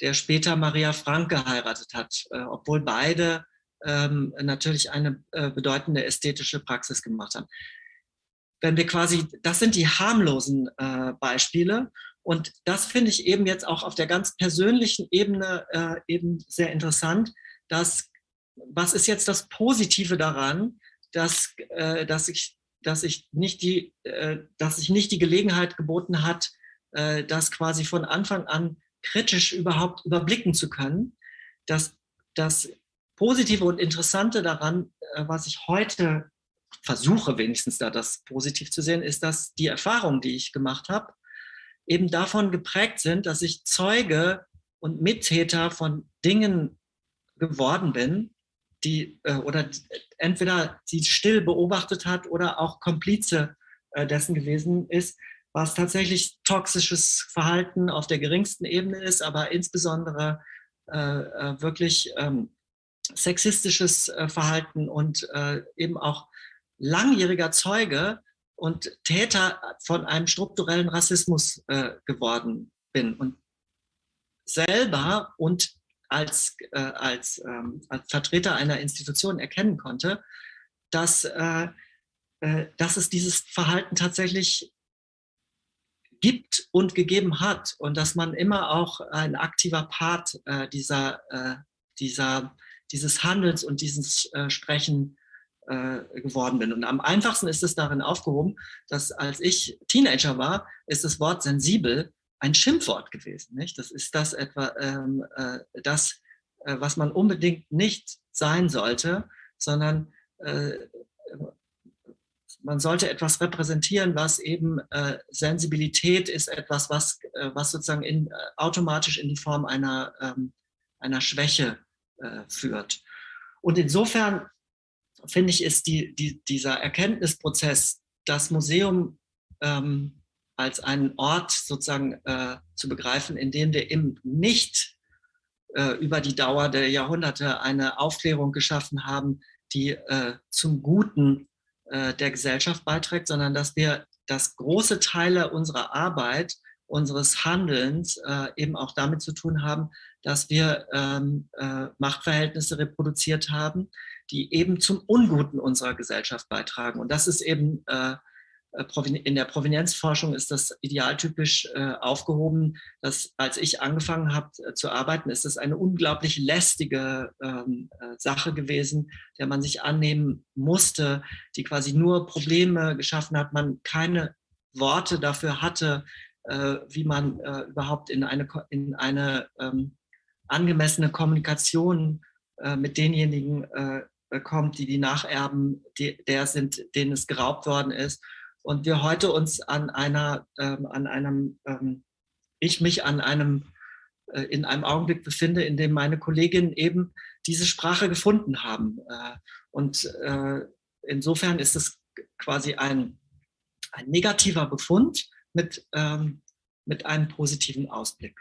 der später Maria Frank geheiratet hat, obwohl beide natürlich eine bedeutende ästhetische Praxis gemacht haben. Wenn wir quasi, das sind die harmlosen Beispiele und das finde ich eben jetzt auch auf der ganz persönlichen Ebene eben sehr interessant, dass was ist jetzt das Positive daran, dass sich nicht die Gelegenheit geboten hat, das quasi von Anfang an kritisch überhaupt überblicken zu können. Das Positive und Interessante daran, was ich heute versuche, wenigstens da das positiv zu sehen, ist, dass die Erfahrungen, die ich gemacht habe, eben davon geprägt sind, dass ich Zeuge und Mittäter von Dingen geworden bin, die oder entweder sie still beobachtet hat oder auch Komplize dessen gewesen ist, was tatsächlich toxisches Verhalten auf der geringsten Ebene ist, aber insbesondere wirklich sexistisches Verhalten und eben auch langjähriger Zeuge und Täter von einem strukturellen Rassismus geworden bin und selber und als Vertreter einer Institution erkennen konnte, dass es dieses Verhalten tatsächlich gibt und gegeben hat und dass man immer auch ein aktiver Part dieses Handelns und dieses Sprechen geworden bin. Und am einfachsten ist es darin aufgehoben, dass als ich Teenager war, ist das Wort sensibel ein Schimpfwort gewesen. Nicht? Das ist das etwa was man unbedingt nicht sein sollte, sondern man sollte etwas repräsentieren, was eben Sensibilität ist, etwas, was sozusagen automatisch in die Form einer Schwäche führt. Und insofern finde ich, ist dieser Erkenntnisprozess, das Museum als einen Ort sozusagen zu begreifen, in dem wir eben nicht über die Dauer der Jahrhunderte eine Aufklärung geschaffen haben, die zum Guten der Gesellschaft beiträgt, sondern dass große Teile unserer Arbeit, unseres Handelns eben auch damit zu tun haben, dass wir Machtverhältnisse reproduziert haben, die eben zum Unguten unserer Gesellschaft beitragen. Und das ist eben in der Provenienzforschung ist das idealtypisch aufgehoben, dass als ich angefangen habe zu arbeiten, ist das eine unglaublich lästige Sache gewesen, der man sich annehmen musste, die quasi nur Probleme geschaffen hat, man keine Worte dafür hatte, wie man überhaupt in eine angemessene Kommunikation mit denjenigen kommt, die Nacherben der sind, denen es geraubt worden ist. Und wir heute uns an einem in einem Augenblick befinde, in dem meine Kolleginnen eben diese Sprache gefunden haben. Und insofern ist es quasi ein negativer Befund mit einem positiven Ausblick.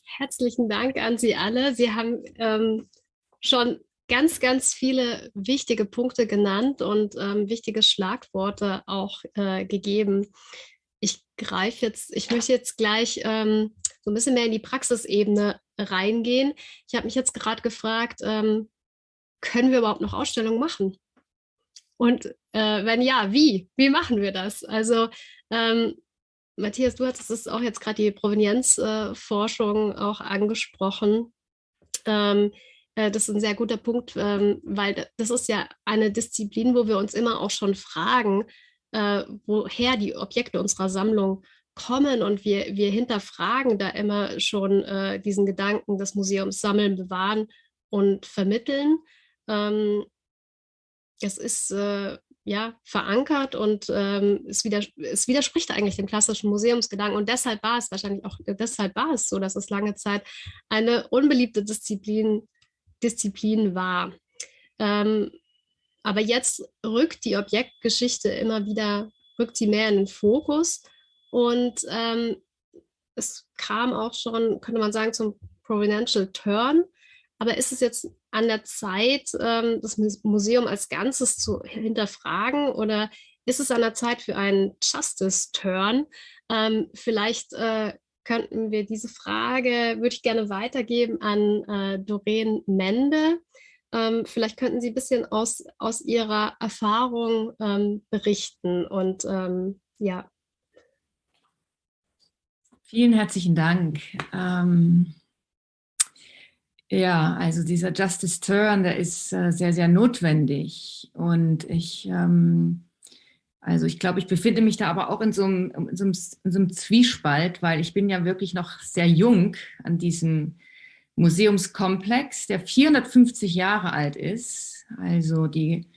Herzlichen Dank an Sie alle. Sie haben schon ganz, ganz viele wichtige Punkte genannt und wichtige Schlagworte auch gegeben. Ich möchte jetzt gleich so ein bisschen mehr in die Praxisebene reingehen. Ich habe mich jetzt gerade gefragt, können wir überhaupt noch Ausstellungen machen? Und wenn ja, wie? Wie machen wir das? Also Matthias, du hattest es auch jetzt gerade die Provenienzforschung auch angesprochen. Das ist ein sehr guter Punkt, weil das ist ja eine Disziplin, wo wir uns immer auch schon fragen, woher die Objekte unserer Sammlung kommen, und wir hinterfragen da immer schon diesen Gedanken des Museums sammeln, bewahren und vermitteln. Es ist verankert und es widerspricht eigentlich dem klassischen Museumsgedanken, und deshalb war es so, dass es lange Zeit eine unbeliebte Disziplin war. Aber jetzt rückt die Objektgeschichte rückt sie mehr in den Fokus, und es kam auch schon, könnte man sagen, zum Provenential Turn. Aber ist es jetzt an der Zeit, das Museum als Ganzes zu hinterfragen, oder ist es an der Zeit für einen Justice Turn? Vielleicht könnten wir diese Frage, würde ich gerne weitergeben an Doreen Mende. Vielleicht könnten Sie ein bisschen aus Ihrer Erfahrung berichten. Und ja. Vielen herzlichen Dank. Ja, also dieser Justice Turn, der ist sehr, sehr notwendig. Und ich glaube, ich befinde mich da aber auch in so einem Zwiespalt, weil ich bin ja wirklich noch sehr jung an diesem Museumskomplex, der 450 Jahre alt ist. Also die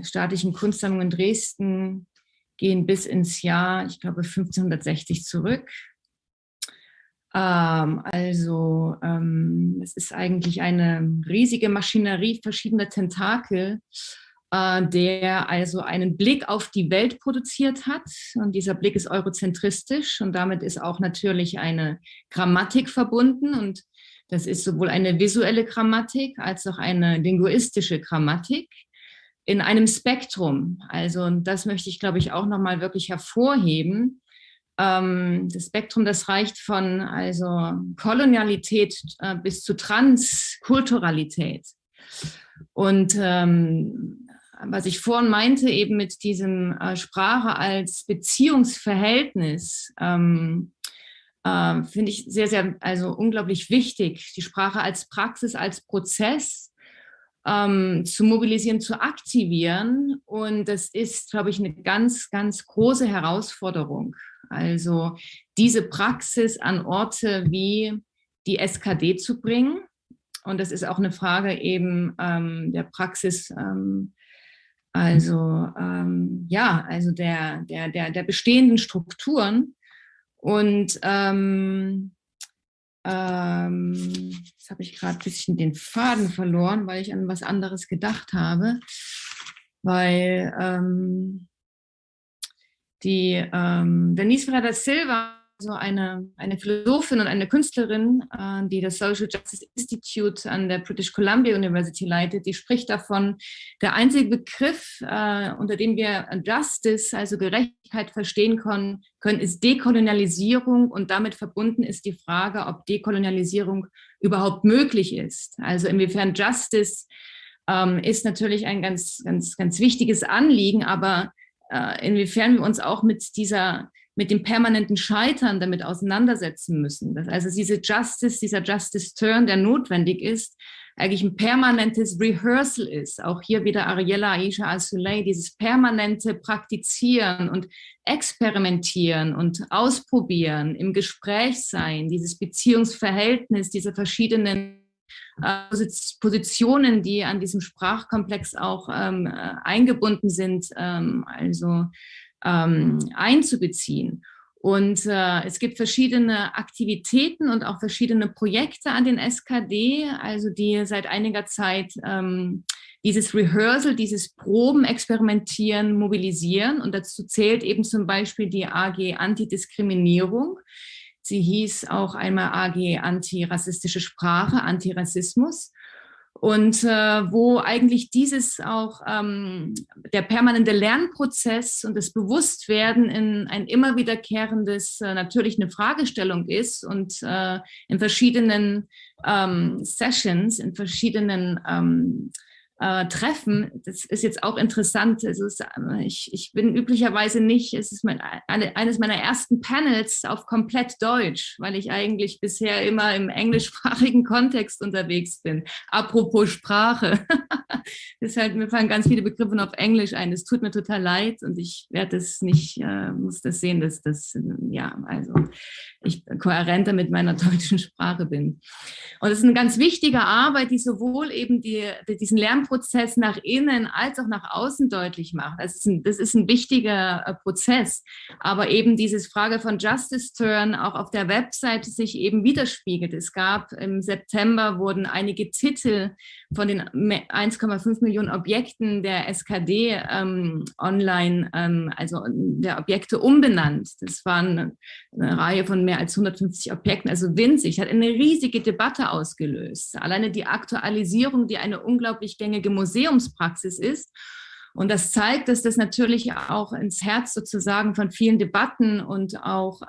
staatlichen Kunstsammlungen in Dresden gehen bis ins Jahr, ich glaube, 1560 zurück. Es ist eigentlich eine riesige Maschinerie verschiedener Tentakel, der also einen Blick auf die Welt produziert hat. Und dieser Blick ist eurozentristisch, und damit ist auch natürlich eine Grammatik verbunden. Und das ist sowohl eine visuelle Grammatik als auch eine linguistische Grammatik in einem Spektrum. Also das möchte ich, glaube ich, auch nochmal wirklich hervorheben. Das Spektrum, das reicht von Kolonialität bis zu Transkulturalität. Und was ich vorhin meinte, eben mit diesem Sprache als Beziehungsverhältnis, finde ich sehr, sehr, unglaublich wichtig, die Sprache als Praxis, als Prozess zu mobilisieren, zu aktivieren. Und das ist, glaube ich, eine ganz, ganz große Herausforderung. Also diese Praxis an Orte wie die SKD zu bringen. Und das ist auch eine Frage eben der Praxis, der bestehenden Strukturen. Und jetzt habe ich gerade ein bisschen den Faden verloren, weil ich an was anderes gedacht habe. Weil Denise Ferreira Silva, so eine Philosophin und eine Künstlerin, die das Social Justice Institute an der British Columbia University leitet, die spricht davon, der einzige Begriff, unter dem wir Justice, also Gerechtigkeit, verstehen können, ist Dekolonialisierung, und damit verbunden ist die Frage, ob Dekolonialisierung überhaupt möglich ist. Also inwiefern Justice ist natürlich ein ganz, ganz, ganz wichtiges Anliegen, aber inwiefern wir uns auch mit dem permanenten Scheitern damit auseinandersetzen müssen. Also dieser Justice Turn, der notwendig ist, eigentlich ein permanentes Rehearsal ist. Auch hier wieder Ariella Aisha Al-Soleil, dieses permanente Praktizieren und Experimentieren und Ausprobieren, im Gespräch sein, dieses Beziehungsverhältnis, diese verschiedenen Positionen, die an diesem Sprachkomplex auch eingebunden sind, einzubeziehen. Und es gibt verschiedene Aktivitäten und auch verschiedene Projekte an den SKD, also die seit einiger Zeit dieses Rehearsal, dieses Proben, Experimentieren, Mobilisieren. Und dazu zählt eben zum Beispiel die AG Antidiskriminierung. Sie hieß auch einmal AG Antirassistische Sprache, Antirassismus. Und wo eigentlich dieses auch der permanente Lernprozess und das Bewusstwerden in ein immer wiederkehrendes, natürlich eine Fragestellung ist und in verschiedenen Sessions, in verschiedenen Treffen, das ist jetzt auch interessant. Ich bin üblicherweise nicht, es ist eines meiner ersten Panels auf komplett Deutsch, weil ich eigentlich bisher immer im englischsprachigen Kontext unterwegs bin. Apropos Sprache. Deshalb, mir fallen ganz viele Begriffe auf Englisch ein. Es tut mir total leid und ich werde das nicht, muss das sehen, dass das, ja, also ich kohärenter mit meiner deutschen Sprache bin. Und es ist eine ganz wichtige Arbeit, die sowohl eben diesen Lernprozess nach innen als auch nach außen deutlich macht. Das ist ein wichtiger Prozess, aber eben diese Frage von Justice Turn auch auf der Website sich eben widerspiegelt. Es gab im September wurden einige Titel von den 1,5 Millionen Objekten der SKD online, also der Objekte umbenannt. Das waren eine Reihe von mehr als 150 Objekten, also winzig, hat eine riesige Debatte ausgelöst. Alleine die Aktualisierung, die eine unglaublich gängige Museumspraxis ist. Und das zeigt, dass das natürlich auch ins Herz sozusagen von vielen Debatten und auch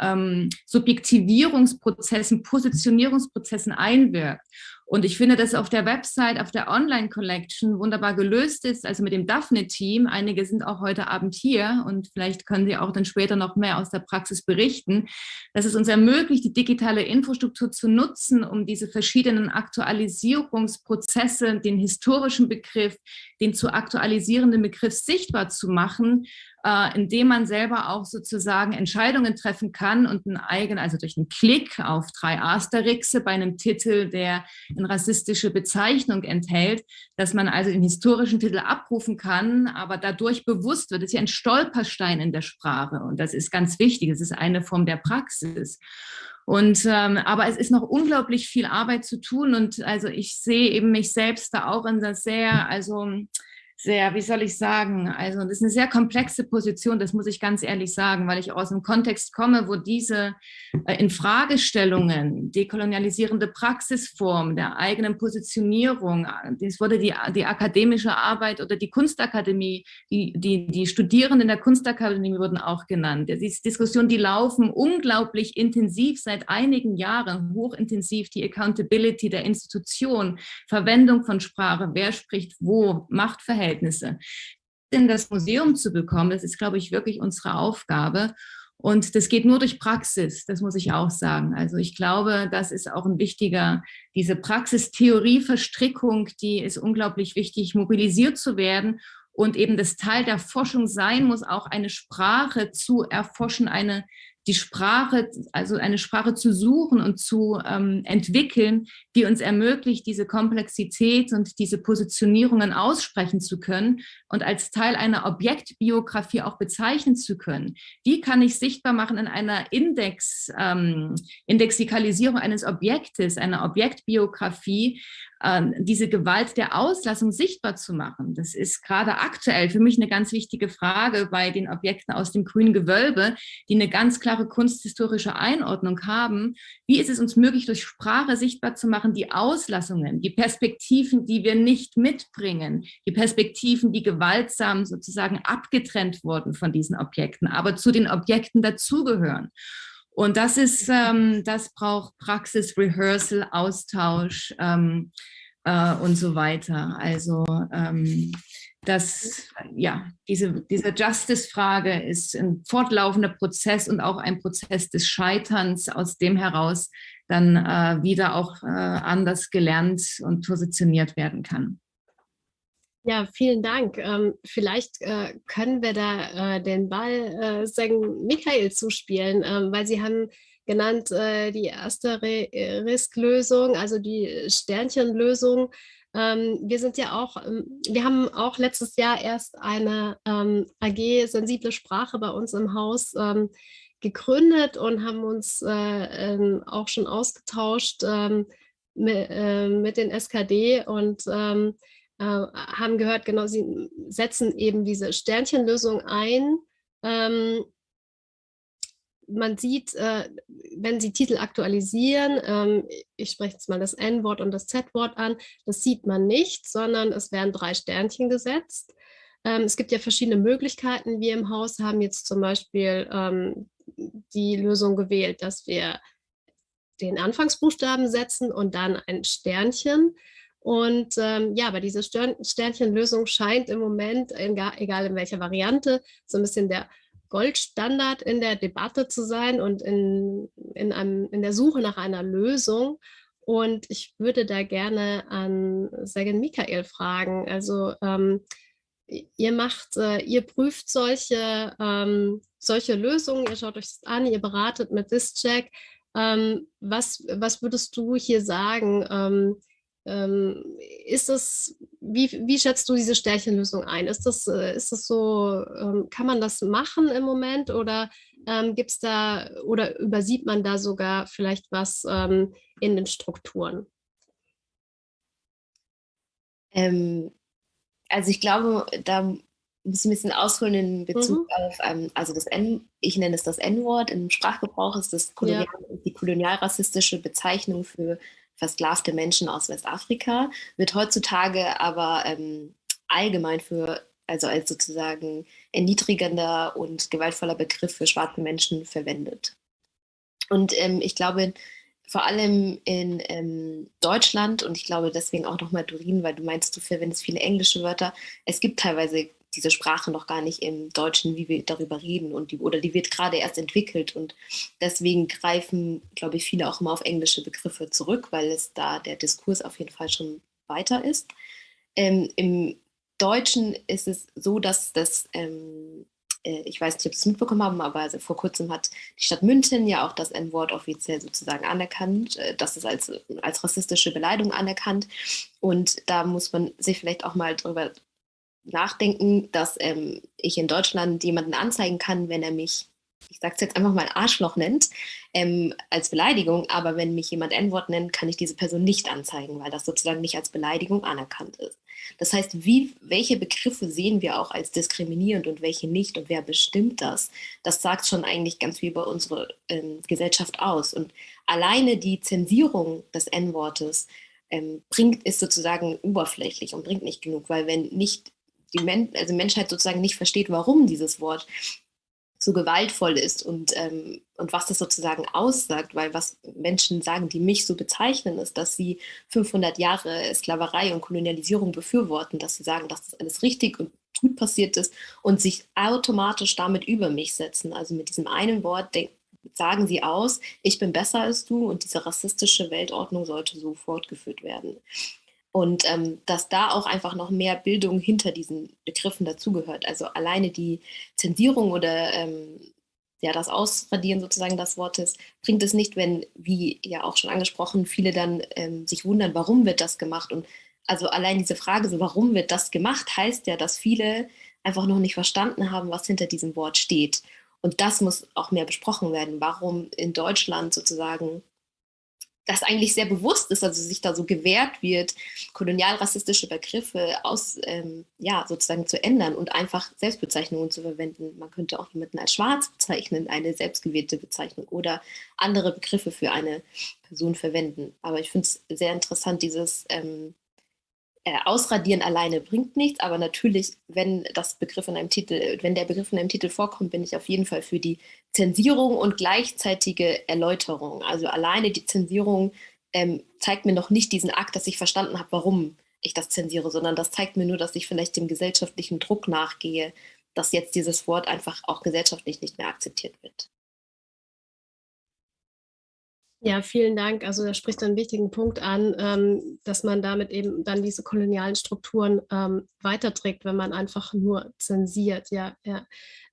Subjektivierungsprozessen, Positionierungsprozessen einwirkt. Und ich finde, dass auf der Website, auf der Online-Collection wunderbar gelöst ist, also mit dem Daphne-Team. Einige sind auch heute Abend hier und vielleicht können Sie auch dann später noch mehr aus der Praxis berichten, dass es uns ermöglicht, die digitale Infrastruktur zu nutzen, um diese verschiedenen Aktualisierungsprozesse, den historischen Begriff, den zu aktualisierenden Begriff sichtbar zu machen, indem man selber auch sozusagen Entscheidungen treffen kann und also durch einen Klick auf 3 Asterixe bei einem Titel, der eine rassistische Bezeichnung enthält, dass man also den historischen Titel abrufen kann, aber dadurch bewusst wird, es ist ja ein Stolperstein in der Sprache und das ist ganz wichtig, es ist eine Form der Praxis. Und aber es ist noch unglaublich viel Arbeit zu tun und also ich sehe eben mich selbst da auch in der sehr, wie soll ich sagen, also das ist eine sehr komplexe Position, das muss ich ganz ehrlich sagen, weil ich aus einem Kontext komme, wo diese Infragestellungen, dekolonialisierende Praxisform der eigenen Positionierung, das wurde die akademische Arbeit oder die Kunstakademie, die Studierenden der Kunstakademie wurden auch genannt. Diese Diskussionen, die laufen unglaublich intensiv seit einigen Jahren, hochintensiv, die Accountability der Institution, Verwendung von Sprache, wer spricht wo, Machtverhältnisse in das Museum zu bekommen, das ist, glaube ich, wirklich unsere Aufgabe. Und das geht nur durch Praxis, das muss ich auch sagen. Also ich glaube, das ist auch diese Praxistheorie-Verstrickung, die ist unglaublich wichtig, mobilisiert zu werden und eben das Teil der Forschung sein muss, auch eine Sprache zu erforschen, die Sprache, also eine Sprache zu suchen und zu entwickeln, die uns ermöglicht, diese Komplexität und diese Positionierungen aussprechen zu können und als Teil einer Objektbiografie auch bezeichnen zu können. Wie kann ich sichtbar machen in einer Indexikalisierung eines Objektes, einer Objektbiografie, diese Gewalt der Auslassung sichtbar zu machen? Das ist gerade aktuell für mich eine ganz wichtige Frage bei den Objekten aus dem Grünen Gewölbe, die eine ganz klare kunsthistorische Einordnung haben. Wie ist es uns möglich, durch Sprache sichtbar zu machen, die Auslassungen, die Perspektiven, die wir nicht mitbringen, die Perspektiven, die gewaltsam sozusagen abgetrennt wurden von diesen Objekten, aber zu den Objekten dazugehören? Und das braucht Praxis, Rehearsal, Austausch und so weiter. Also diese Justice-Frage ist ein fortlaufender Prozess und auch ein Prozess des Scheiterns, aus dem heraus dann wieder auch anders gelernt und positioniert werden kann. Ja, vielen Dank. Vielleicht können wir da den Ball Michael zuspielen, weil Sie haben genannt die Asterisk-Lösung, also die Sternchenlösung. Wir haben auch letztes Jahr erst eine AG sensible Sprache bei uns im Haus gegründet und haben uns auch schon ausgetauscht mit den SKD und haben gehört, genau, sie setzen eben diese Sternchenlösung ein. Man sieht, wenn Sie Titel aktualisieren, ich spreche jetzt mal das N-Wort und das Z-Wort an, das sieht man nicht, sondern es werden 3 Sternchen gesetzt. Es gibt ja verschiedene Möglichkeiten. Wir im Haus haben jetzt zum Beispiel die Lösung gewählt, dass wir den Anfangsbuchstaben setzen und dann ein Sternchen. Und ja, aber diese Sternchenlösung scheint im Moment, egal in welcher Variante, so ein bisschen der Goldstandard in der Debatte zu sein und in der Suche nach einer Lösung. Und ich würde da gerne an Sergen Michael fragen. Also ihr prüft solche Lösungen, ihr schaut euch das an, ihr beratet mit Discheck. Was würdest du hier sagen? Ist das, wie schätzt du diese Sternchenlösung ein? Ist das so, kann man das machen im Moment oder gibt es da oder übersieht man da sogar vielleicht was in den Strukturen? Also ich glaube, da muss ich ein bisschen ausholen in Bezug auf, also ich nenne es das N-Wort, im Sprachgebrauch ist das die kolonialrassistische Bezeichnung für versklavte Menschen aus Westafrika, wird heutzutage aber allgemein also als sozusagen erniedrigender und gewaltvoller Begriff für schwarze Menschen verwendet. Und ich glaube, vor allem in Deutschland, und ich glaube deswegen auch nochmal Doreen, weil du meinst, du verwendest viele englische Wörter, es gibt teilweise diese Sprache noch gar nicht im Deutschen, wie wir darüber reden, oder die wird gerade erst entwickelt und deswegen greifen, glaube ich, viele auch immer auf englische Begriffe zurück, weil es da der Diskurs auf jeden Fall schon weiter ist. Im Deutschen ist es so, dass das ich weiß nicht, ob Sie es mitbekommen haben, aber also vor kurzem hat die Stadt München ja auch das N-Wort offiziell sozusagen anerkannt. Das ist als rassistische Beleidigung anerkannt. Und da muss man sich vielleicht auch mal drüber nachdenken, dass ich in Deutschland jemanden anzeigen kann, wenn er mich, ich sage es jetzt einfach mal Arschloch nennt, als Beleidigung, aber wenn mich jemand N-Wort nennt, kann ich diese Person nicht anzeigen, weil das sozusagen nicht als Beleidigung anerkannt ist. Das heißt, welche Begriffe sehen wir auch als diskriminierend und welche nicht und wer bestimmt das? Das sagt schon eigentlich ganz viel über unsere Gesellschaft aus. Und alleine die Zensierung des N-Wortes ist sozusagen oberflächlich und bringt nicht genug, weil wenn nicht die Menschheit sozusagen nicht versteht, warum dieses Wort so gewaltvoll ist und was das sozusagen aussagt, weil was Menschen sagen, die mich so bezeichnen, ist, dass sie 500 Jahre Sklaverei und Kolonialisierung befürworten, dass sie sagen, dass das alles richtig und gut passiert ist und sich automatisch damit über mich setzen. Also mit diesem einen Wort sagen sie aus, ich bin besser als du und diese rassistische Weltordnung sollte so fortgeführt werden. Und dass da auch einfach noch mehr Bildung hinter diesen Begriffen dazugehört. Also alleine die Zensierung oder das Ausradieren sozusagen des Wortes bringt es nicht, wenn, wie ja auch schon angesprochen, viele dann sich wundern, warum wird das gemacht. Und also allein diese Frage, so warum wird das gemacht, heißt ja, dass viele einfach noch nicht verstanden haben, was hinter diesem Wort steht. Und das muss auch mehr besprochen werden, warum in Deutschland sozusagen das eigentlich sehr bewusst ist, also sich da so gewehrt wird, kolonialrassistische Begriffe sozusagen zu ändern und einfach Selbstbezeichnungen zu verwenden. Man könnte auch jemanden als schwarz bezeichnen, eine selbstgewählte Bezeichnung oder andere Begriffe für eine Person verwenden. Aber ich finde es sehr interessant, dieses Ausradieren alleine bringt nichts, aber natürlich, wenn der Begriff in einem Titel vorkommt, bin ich auf jeden Fall für die Zensierung und gleichzeitige Erläuterung. Also alleine die Zensierung zeigt mir noch nicht diesen Akt, dass ich verstanden habe, warum ich das zensiere, sondern das zeigt mir nur, dass ich vielleicht dem gesellschaftlichen Druck nachgehe, dass jetzt dieses Wort einfach auch gesellschaftlich nicht mehr akzeptiert wird. Ja, vielen Dank. Also da spricht einen wichtigen Punkt an, dass man damit eben dann diese kolonialen Strukturen weiterträgt, wenn man einfach nur zensiert. Ja.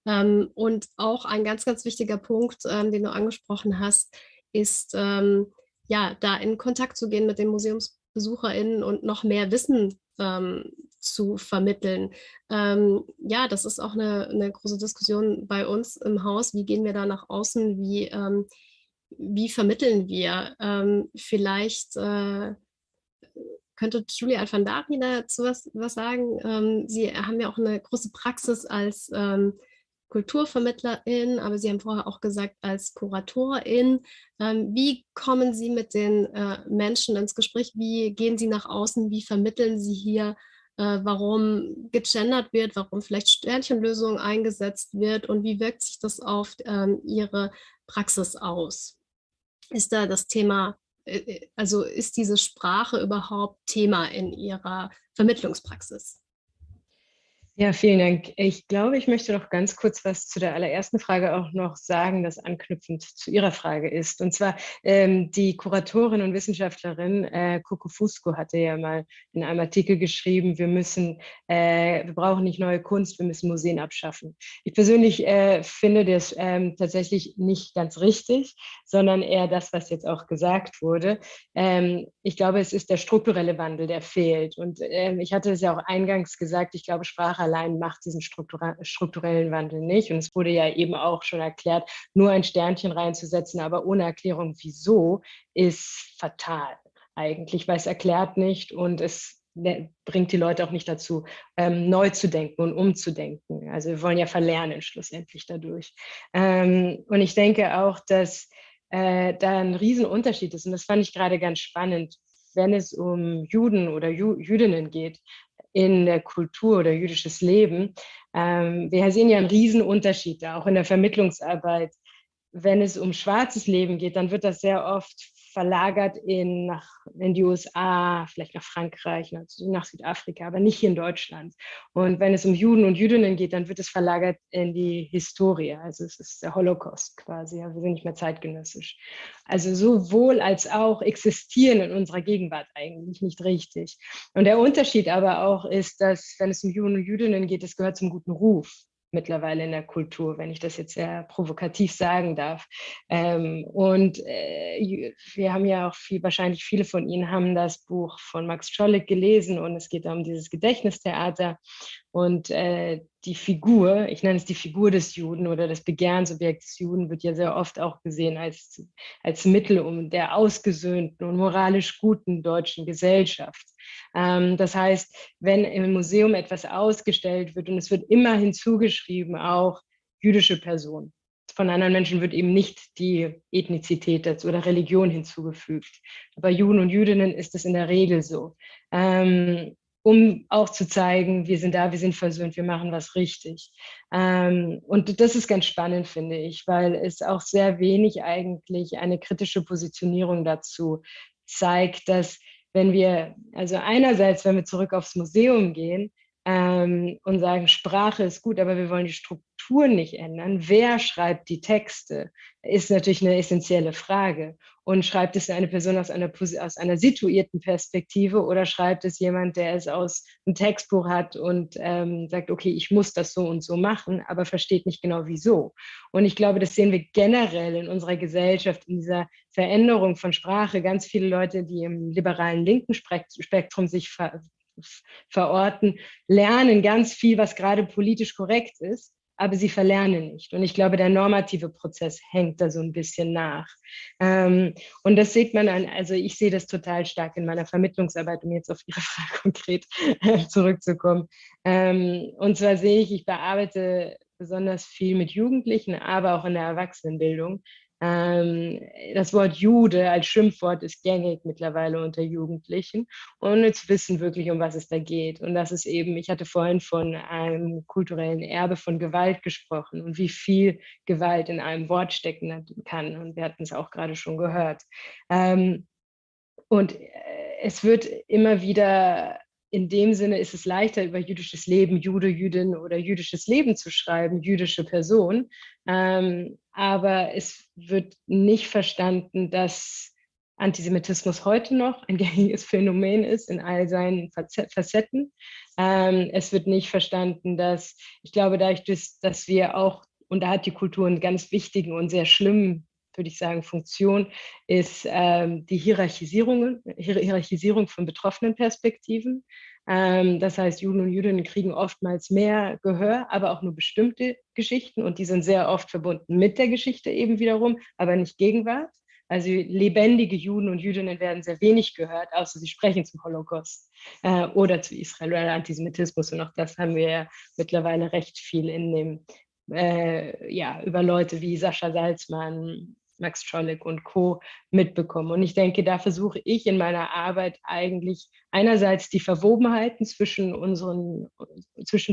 Und auch ein ganz, ganz wichtiger Punkt, den du angesprochen hast, ist, da in Kontakt zu gehen mit den MuseumsbesucherInnen und noch mehr Wissen zu vermitteln. Ja, das ist auch eine große Diskussion bei uns im Haus. Wie gehen wir da nach außen? Wie vermitteln wir? Vielleicht könnte Julia Alfandari dazu was sagen. Sie haben ja auch eine große Praxis als Kulturvermittlerin, aber Sie haben vorher auch gesagt, als Kuratorin. Wie kommen Sie mit den Menschen ins Gespräch? Wie gehen Sie nach außen? Wie vermitteln Sie hier, warum gegendert wird, warum vielleicht Sternchenlösung eingesetzt wird und wie wirkt sich das auf Ihre Praxis aus? Ist da das Thema, also ist diese Sprache überhaupt Thema in Ihrer Vermittlungspraxis? Ja, vielen Dank. Ich glaube, ich möchte noch ganz kurz was zu der allerersten Frage auch noch sagen, das anknüpfend zu Ihrer Frage ist. Und zwar die Kuratorin und Wissenschaftlerin Coco Fusco hatte ja mal in einem Artikel geschrieben, wir brauchen nicht neue Kunst, wir müssen Museen abschaffen. Ich persönlich finde das tatsächlich nicht ganz richtig, sondern eher das, was jetzt auch gesagt wurde. Ich glaube, es ist der strukturelle Wandel, der fehlt. Und ich hatte es ja auch eingangs gesagt, ich glaube, Sprache allein macht diesen strukturellen Wandel nicht. Und es wurde ja eben auch schon erklärt, nur ein Sternchen reinzusetzen, aber ohne Erklärung, wieso, ist fatal eigentlich, weil es erklärt nicht und es bringt die Leute auch nicht dazu, neu zu denken und umzudenken. Also wir wollen ja verlernen schlussendlich dadurch. Und ich denke auch, dass da ein Riesenunterschied ist. Und das fand ich gerade ganz spannend, wenn es um Juden oder Jüdinnen geht in der Kultur oder jüdisches Leben. Wir sehen ja einen Riesenunterschied da, auch in der Vermittlungsarbeit. Wenn es um schwarzes Leben geht, dann wird das sehr oft verlagert in die USA, vielleicht nach Frankreich, nach Südafrika, aber nicht hier in Deutschland. Und wenn es um Juden und Jüdinnen geht, dann wird es verlagert in die Historie. Also es ist der Holocaust quasi. Ja, wir sind nicht mehr zeitgenössisch. Also sowohl als auch existieren in unserer Gegenwart eigentlich nicht richtig. Und der Unterschied aber auch ist, dass, wenn es um Juden und Jüdinnen geht, es gehört zum guten Ruf mittlerweile in der Kultur, wenn ich das jetzt sehr provokativ sagen darf. Wir haben ja auch wahrscheinlich viele von Ihnen haben das Buch von Max Czolek gelesen und es geht um dieses Gedächtnistheater und die Figur, ich nenne es die Figur des Juden oder das Begehrensobjekt des Juden, wird ja sehr oft auch gesehen als Mittel um der ausgesöhnten und moralisch guten deutschen Gesellschaft. Das heißt, wenn im Museum etwas ausgestellt wird und es wird immer hinzugeschrieben, auch jüdische Person. Von anderen Menschen wird eben nicht die Ethnizität dazu oder Religion hinzugefügt. Bei Juden und Jüdinnen ist es in der Regel so. Um auch zu zeigen, wir sind da, wir sind versöhnt, wir machen was richtig. Und das ist ganz spannend, finde ich, weil es auch sehr wenig eigentlich eine kritische Positionierung dazu zeigt, dass wenn wir zurück aufs Museum gehen und sagen, Sprache ist gut, aber wir wollen die Struktur nicht ändern. Wer schreibt die Texte? Ist natürlich eine essentielle Frage. Und schreibt es eine Person aus einer situierten Perspektive oder schreibt es jemand, der es aus einem Textbuch hat und sagt, okay, ich muss das so und so machen, aber versteht nicht genau wieso. Und ich glaube, das sehen wir generell in unserer Gesellschaft, in dieser Veränderung von Sprache. Ganz viele Leute, die im liberalen linken Spektrum sich verorten, lernen ganz viel, was gerade politisch korrekt ist, aber sie verlernen nicht. Und ich glaube, der normative Prozess hängt da so ein bisschen nach. Und das sieht man also ich sehe das total stark in meiner Vermittlungsarbeit, um jetzt auf Ihre Frage konkret zurückzukommen. Und zwar sehe ich bearbeite besonders viel mit Jugendlichen, aber auch in der Erwachsenenbildung. Das Wort Jude als Schimpfwort ist gängig mittlerweile unter Jugendlichen, ohne zu wissen wirklich, um was es da geht. Und das ist eben, ich hatte vorhin von einem kulturellen Erbe von Gewalt gesprochen und wie viel Gewalt in einem Wort stecken kann. Und wir hatten es auch gerade schon gehört. Und es wird immer wieder, in dem Sinne ist es leichter, über jüdisches Leben, Jude, Jüdin oder jüdisches Leben zu schreiben, jüdische Person. Aber es wird nicht verstanden, dass Antisemitismus heute noch ein gängiges Phänomen ist in all seinen Facetten. Es wird nicht verstanden, dass, ich glaube, dadurch, dass wir auch, und da hat die Kultur einen ganz wichtigen und sehr schlimmen, würde ich sagen, Funktion, ist die Hierarchisierung von betroffenen Perspektiven. Das heißt, Juden und Jüdinnen kriegen oftmals mehr Gehör, aber auch nur bestimmte Geschichten und die sind sehr oft verbunden mit der Geschichte eben wiederum, aber nicht Gegenwart. Also lebendige Juden und Jüdinnen werden sehr wenig gehört, außer sie sprechen zum Holocaust oder zu Israel oder Antisemitismus. Und auch das haben wir ja mittlerweile recht viel in dem, über Leute wie Sascha Salzmann, Max Czolek und Co. mitbekommen. Und ich denke, da versuche ich in meiner Arbeit eigentlich einerseits die Verwobenheiten zwischen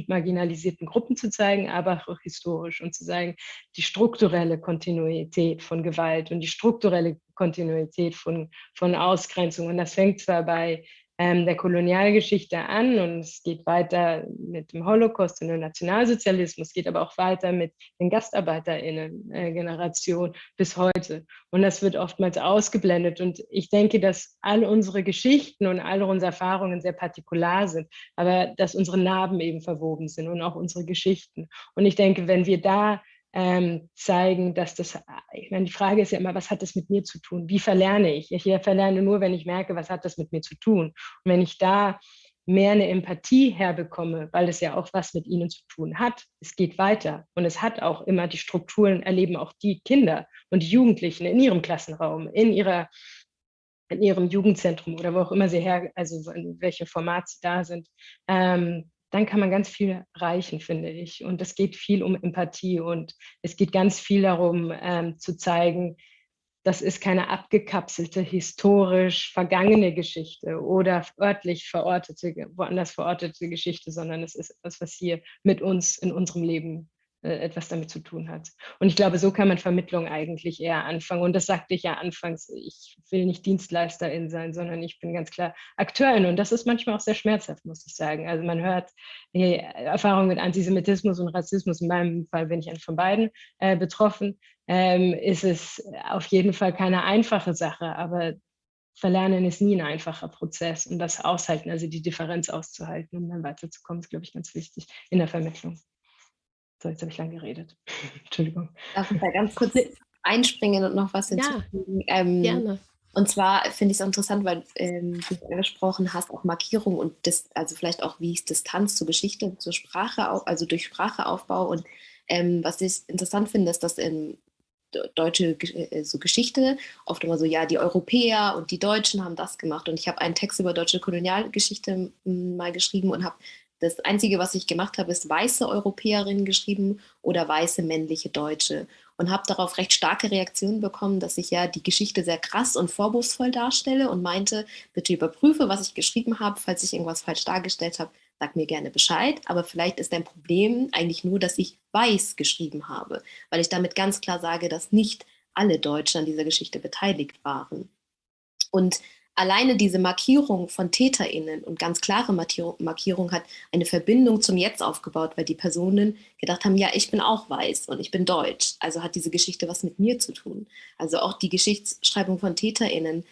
marginalisierten Gruppen zu zeigen, aber auch historisch und zu sagen, die strukturelle Kontinuität von Gewalt und die strukturelle Kontinuität von Ausgrenzung. Und das fängt zwar bei der Kolonialgeschichte an und es geht weiter mit dem Holocaust und dem Nationalsozialismus, geht aber auch weiter mit den GastarbeiterInnen-Generation bis heute. Und das wird oftmals ausgeblendet. Und ich denke, dass all unsere Geschichten und alle unsere Erfahrungen sehr partikular sind, aber dass unsere Narben eben verwoben sind und auch unsere Geschichten. Und ich denke, wenn wir da zeigen, dass ich meine, die Frage ist ja immer, was hat das mit mir zu tun? Wie verlerne ich? Ich verlerne nur, wenn ich merke, was hat das mit mir zu tun? Und wenn ich da mehr eine Empathie herbekomme, weil es ja auch was mit ihnen zu tun hat, es geht weiter und es hat auch immer die Strukturen, erleben auch die Kinder und die Jugendlichen in ihrem Klassenraum, in ihrem Jugendzentrum oder wo auch immer sie also in welchem Format sie da sind, dann kann man ganz viel erreichen, finde ich. Und es geht viel um Empathie und es geht ganz viel darum, zu zeigen, das ist keine abgekapselte, historisch vergangene Geschichte oder örtlich woanders verortete Geschichte, sondern es ist etwas, was hier mit uns in unserem Leben etwas damit zu tun hat. Und ich glaube, so kann man Vermittlung eigentlich eher anfangen. Und das sagte ich ja anfangs, ich will nicht Dienstleisterin sein, sondern ich bin ganz klar Akteurin. Und das ist manchmal auch sehr schmerzhaft, muss ich sagen. Also man hört die Erfahrung mit Antisemitismus und Rassismus, in meinem Fall bin ich von beiden betroffen, ist es auf jeden Fall keine einfache Sache, aber Verlernen ist nie ein einfacher Prozess und das Aushalten, also die Differenz auszuhalten, um dann weiterzukommen, ist, glaube ich, ganz wichtig in der Vermittlung. So, jetzt habe ich lang geredet. Entschuldigung. Darf ich da ganz kurz einspringen und noch was hinzufügen? Ja, gerne. Und zwar finde ich es interessant, weil du angesprochen hast, auch Markierung und also vielleicht auch, wie ich Distanz zur Geschichte, zur Sprache, also durch Sprache aufbaue. Und was ich interessant finde, ist, dass in deutsche so Geschichte oft immer so, ja, die Europäer und die Deutschen haben das gemacht. Und ich habe einen Text über deutsche Kolonialgeschichte mal geschrieben und habe das Einzige, was ich gemacht habe, ist weiße Europäerinnen geschrieben oder weiße männliche Deutsche und habe darauf recht starke Reaktionen bekommen, dass ich ja die Geschichte sehr krass und vorwurfsvoll darstelle und meinte, bitte überprüfe, was ich geschrieben habe. Falls ich irgendwas falsch dargestellt habe, sag mir gerne Bescheid. Aber vielleicht ist dein Problem eigentlich nur, dass ich weiß geschrieben habe, weil ich damit ganz klar sage, dass nicht alle Deutschen an dieser Geschichte beteiligt waren. Und alleine diese Markierung von TäterInnen und ganz klare Markierung hat eine Verbindung zum Jetzt aufgebaut, weil die Personen gedacht haben, ja, ich bin auch weiß und ich bin deutsch. Also hat diese Geschichte was mit mir zu tun. Also auch die Geschichtsschreibung von TäterInnen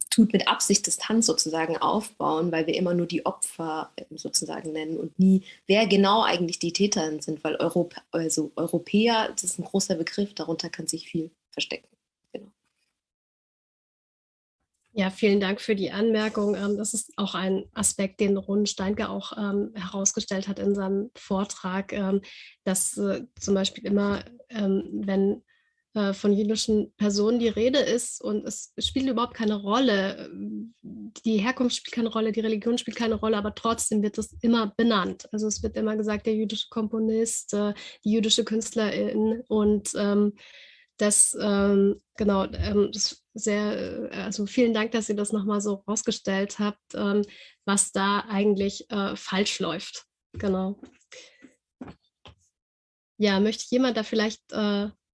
tut mit Absicht Distanz sozusagen aufbauen, weil wir immer nur die Opfer sozusagen nennen und nie, wer genau eigentlich die TäterInnen sind, weil Europäer, das ist ein großer Begriff, darunter kann sich viel verstecken. Genau. Ja, vielen Dank für die Anmerkung. Das ist auch ein Aspekt, den Ron Steinke auch herausgestellt hat in seinem Vortrag, dass zum Beispiel immer, wenn von jüdischen Personen die Rede ist und es spielt überhaupt keine Rolle, die Herkunft spielt keine Rolle, die Religion spielt keine Rolle, aber trotzdem wird es immer benannt. Also es wird immer gesagt, der jüdische Komponist, die jüdische Künstlerin und das ist sehr, also vielen Dank, dass ihr das nochmal so rausgestellt habt, was da eigentlich falsch läuft. Genau. Ja, möchte jemand da vielleicht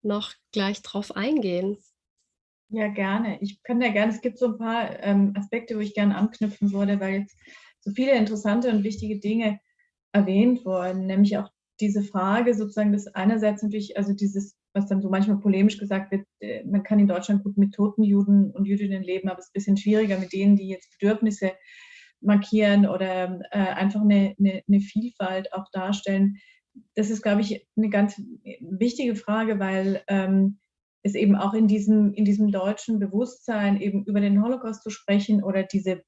noch gleich drauf eingehen? Ja, gerne. Ich kann ja gerne, es gibt so ein paar Aspekte, wo ich gerne anknüpfen würde, weil jetzt so viele interessante und wichtige Dinge erwähnt wurden, nämlich auch diese Frage sozusagen, dass einerseits natürlich, also dieses, was dann so manchmal polemisch gesagt wird, man kann in Deutschland gut mit toten Juden und Jüdinnen leben, aber es ist ein bisschen schwieriger mit denen, die jetzt Bedürfnisse markieren oder einfach eine Vielfalt auch darstellen. Das ist, glaube ich, eine ganz wichtige Frage, weil es eben auch in diesem deutschen Bewusstsein eben über den Holocaust zu sprechen oder diese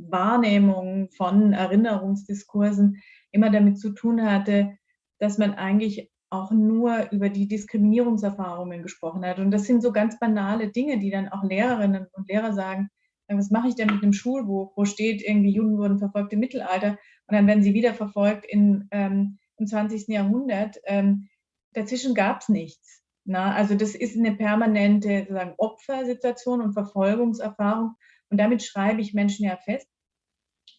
Wahrnehmung von Erinnerungsdiskursen immer damit zu tun hatte, dass man eigentlich auch nur über die Diskriminierungserfahrungen gesprochen hat. Und das sind so ganz banale Dinge, die dann auch Lehrerinnen und Lehrer sagen, was mache ich denn mit einem Schulbuch, wo steht irgendwie, Juden wurden verfolgt im Mittelalter und dann werden sie wieder verfolgt im 20. Jahrhundert. Dazwischen gab es nichts. Na, also das ist eine permanente sozusagen Opfersituation und Verfolgungserfahrung und damit schreibe ich Menschen ja fest.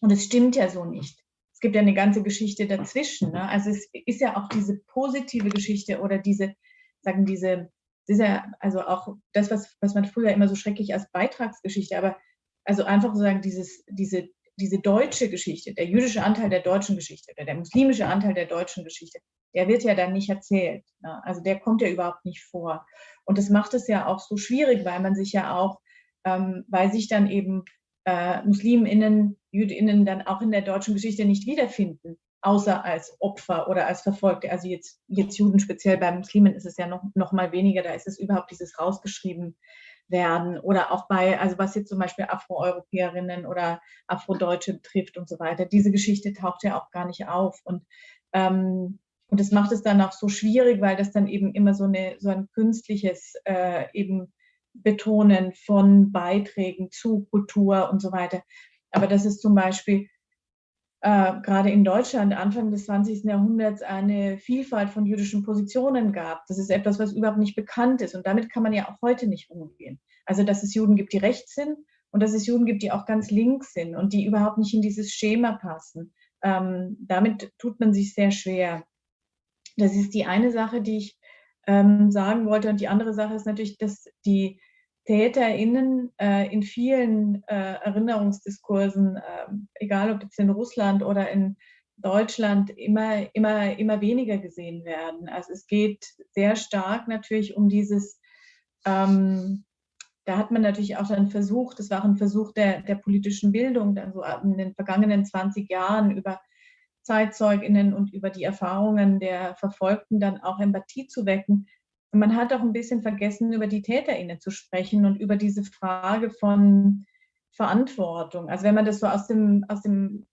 Und es stimmt ja so nicht. Es gibt ja eine ganze Geschichte dazwischen. Ne? Also es ist ja auch diese positive Geschichte oder diese, also auch das, was man früher immer so schrecklich als Beitragsgeschichte, aber also einfach sozusagen diese deutsche Geschichte, der jüdische Anteil der deutschen Geschichte oder der muslimische Anteil der deutschen Geschichte, der wird ja dann nicht erzählt. Ne? Also der kommt ja überhaupt nicht vor. Und das macht es ja auch so schwierig, weil man sich ja auch, weil sich dann eben MuslimInnen, JüdInnen dann auch in der deutschen Geschichte nicht wiederfinden, außer als Opfer oder als Verfolgte. Also jetzt Juden, speziell bei Muslimen ist es ja noch mal weniger, da ist es überhaupt dieses rausgeschrieben werden oder auch also was jetzt zum Beispiel Afroeuropäerinnen oder Afrodeutsche betrifft und so weiter. Diese Geschichte taucht ja auch gar nicht auf und das macht es dann auch so schwierig, weil das dann eben immer so ein künstliches eben Betonen von Beiträgen zu Kultur und so weiter. Aber das ist zum Beispiel gerade in Deutschland Anfang des 20. Jahrhunderts eine Vielfalt von jüdischen Positionen gab. Das ist etwas, was überhaupt nicht bekannt ist und damit kann man ja auch heute nicht umgehen. Also dass es Juden gibt, die rechts sind und dass es Juden gibt, die auch ganz links sind und die überhaupt nicht in dieses Schema passen. Damit tut man sich sehr schwer. Das ist die eine Sache, die ich sagen wollte. Und die andere Sache ist natürlich, dass die TäterInnen in vielen Erinnerungsdiskursen, egal ob jetzt in Russland oder in Deutschland, immer weniger gesehen werden. Also es geht sehr stark natürlich um dieses, da hat man natürlich auch dann versucht, das war auch ein Versuch der politischen Bildung, dann so in den vergangenen 20 Jahren über ZeitzeugInnen und über die Erfahrungen der Verfolgten dann auch Empathie zu wecken. Und man hat auch ein bisschen vergessen, über die TäterInnen zu sprechen und über diese Frage von Verantwortung. Also wenn man das so aus dem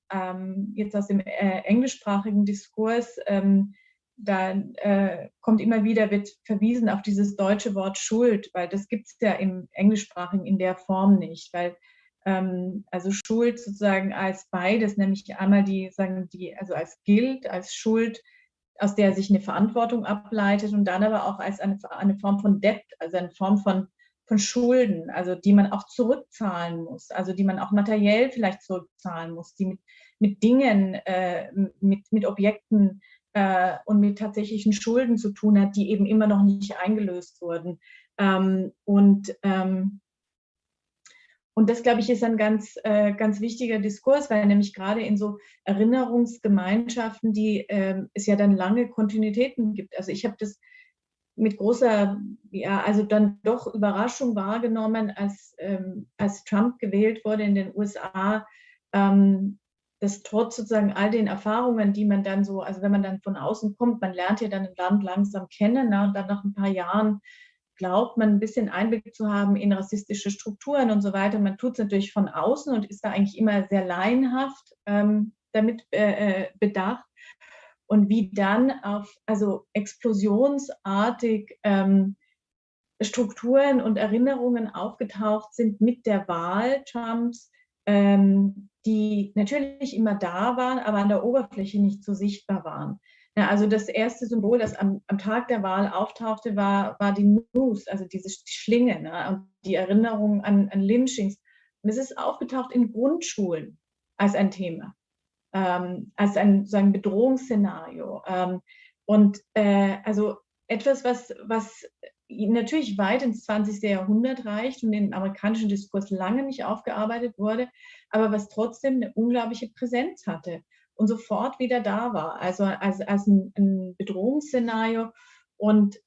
englischsprachigen Diskurs, kommt immer wieder, wird verwiesen auf dieses deutsche Wort Schuld, weil das gibt es ja im englischsprachigen in der Form nicht, weil also Schuld sozusagen als beides, nämlich einmal also als Guilt, als Schuld, aus der sich eine Verantwortung ableitet und dann aber auch als eine Form von Debt, also eine Form von Schulden, also die man auch zurückzahlen muss, also die man auch materiell vielleicht zurückzahlen muss, die mit Dingen, mit Objekten und mit tatsächlichen Schulden zu tun hat, die eben immer noch nicht eingelöst wurden. Und das, glaube ich, ist ein ganz wichtiger Diskurs, weil nämlich gerade in so Erinnerungsgemeinschaften, die es ja dann lange Kontinuitäten gibt. Also ich habe das mit großer, also dann doch Überraschung wahrgenommen, als Trump gewählt wurde in den USA, dass trotz sozusagen all den Erfahrungen, die man dann so, also wenn man dann von außen kommt, man lernt ja dann ein Land langsam kennen, und dann nach ein paar Jahren glaubt man ein bisschen Einblick zu haben in rassistische Strukturen und so weiter. Man tut es natürlich von außen und ist da eigentlich immer sehr laienhaft damit bedacht. Und wie dann also explosionsartig Strukturen und Erinnerungen aufgetaucht sind mit der Wahl Trumps, die natürlich immer da waren, aber an der Oberfläche nicht so sichtbar waren. Ja, also das erste Symbol, das am Tag der Wahl auftauchte, war die Noose, also diese Schlinge, ne, und die Erinnerung an Lynchings. Und es ist aufgetaucht in Grundschulen als ein Thema, als ein Bedrohungsszenario. Also etwas, was natürlich weit ins 20. Jahrhundert reicht und im amerikanischen Diskurs lange nicht aufgearbeitet wurde, aber was trotzdem eine unglaubliche Präsenz hatte und sofort wieder da war, also als ein Bedrohungsszenario und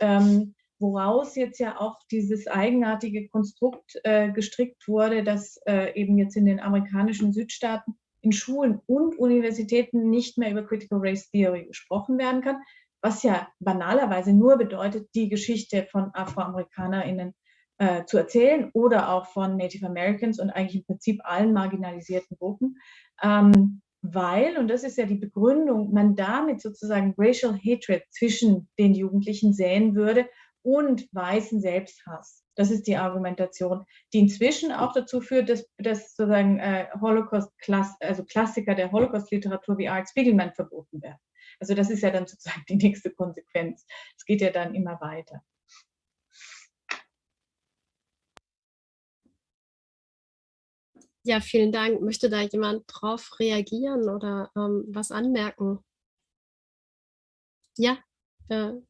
woraus jetzt ja auch dieses eigenartige Konstrukt gestrickt wurde, dass eben jetzt in den amerikanischen Südstaaten in Schulen und Universitäten nicht mehr über Critical Race Theory gesprochen werden kann, was ja banalerweise nur bedeutet, die Geschichte von AfroamerikanerInnen zu erzählen oder auch von Native Americans und eigentlich im Prinzip allen marginalisierten Gruppen, weil, und das ist ja die Begründung, man damit sozusagen Racial Hatred zwischen den Jugendlichen säen würde und weißen Selbsthass. Das ist die Argumentation, die inzwischen auch dazu führt, dass sozusagen also Klassiker der Holocaust-Literatur wie Art Spiegelman verboten werden. Also das ist ja dann sozusagen die nächste Konsequenz. Es geht ja dann immer weiter. Ja, vielen Dank. Möchte da jemand drauf reagieren oder was anmerken? Ja, Frau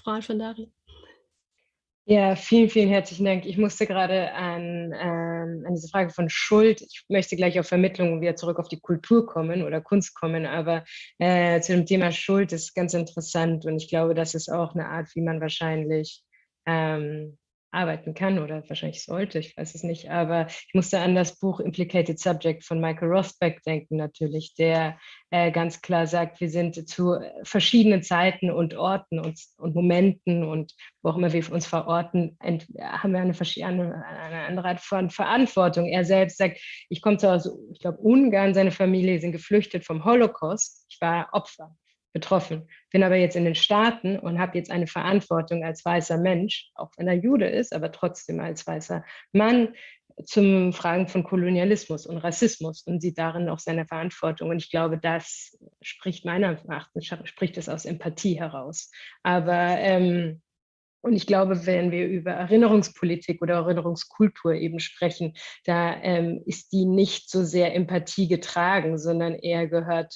Alfandari. Ja, vielen, vielen herzlichen Dank. Ich musste gerade an diese Frage von Schuld, ich möchte gleich auf Vermittlung wieder zurück auf die Kultur kommen oder Kunst kommen, aber zu dem Thema Schuld ist ganz interessant und ich glaube, das ist auch eine Art, wie man wahrscheinlich arbeiten kann oder wahrscheinlich sollte, ich weiß es nicht, aber ich musste an das Buch Implicated Subject von Michael Rothbard denken natürlich, der ganz klar sagt, wir sind zu verschiedenen Zeiten und Orten und Momenten und wo auch immer wir uns verorten, haben wir eine andere Art von Verantwortung. Er selbst sagt, ich komme aus, ich glaube, Ungarn, seine Familie sind geflüchtet vom Holocaust, ich war Opfer. Betroffen. Bin aber jetzt in den Staaten und habe jetzt eine Verantwortung als weißer Mensch, auch wenn er Jude ist, aber trotzdem als weißer Mann, zum Fragen von Kolonialismus und Rassismus und sieht darin auch seine Verantwortung. Und ich glaube, das spricht meiner Erachtens, spricht es aus Empathie heraus. Aber und ich glaube, wenn wir über Erinnerungspolitik oder Erinnerungskultur eben sprechen, da ist die nicht so sehr Empathie getragen, sondern eher gehört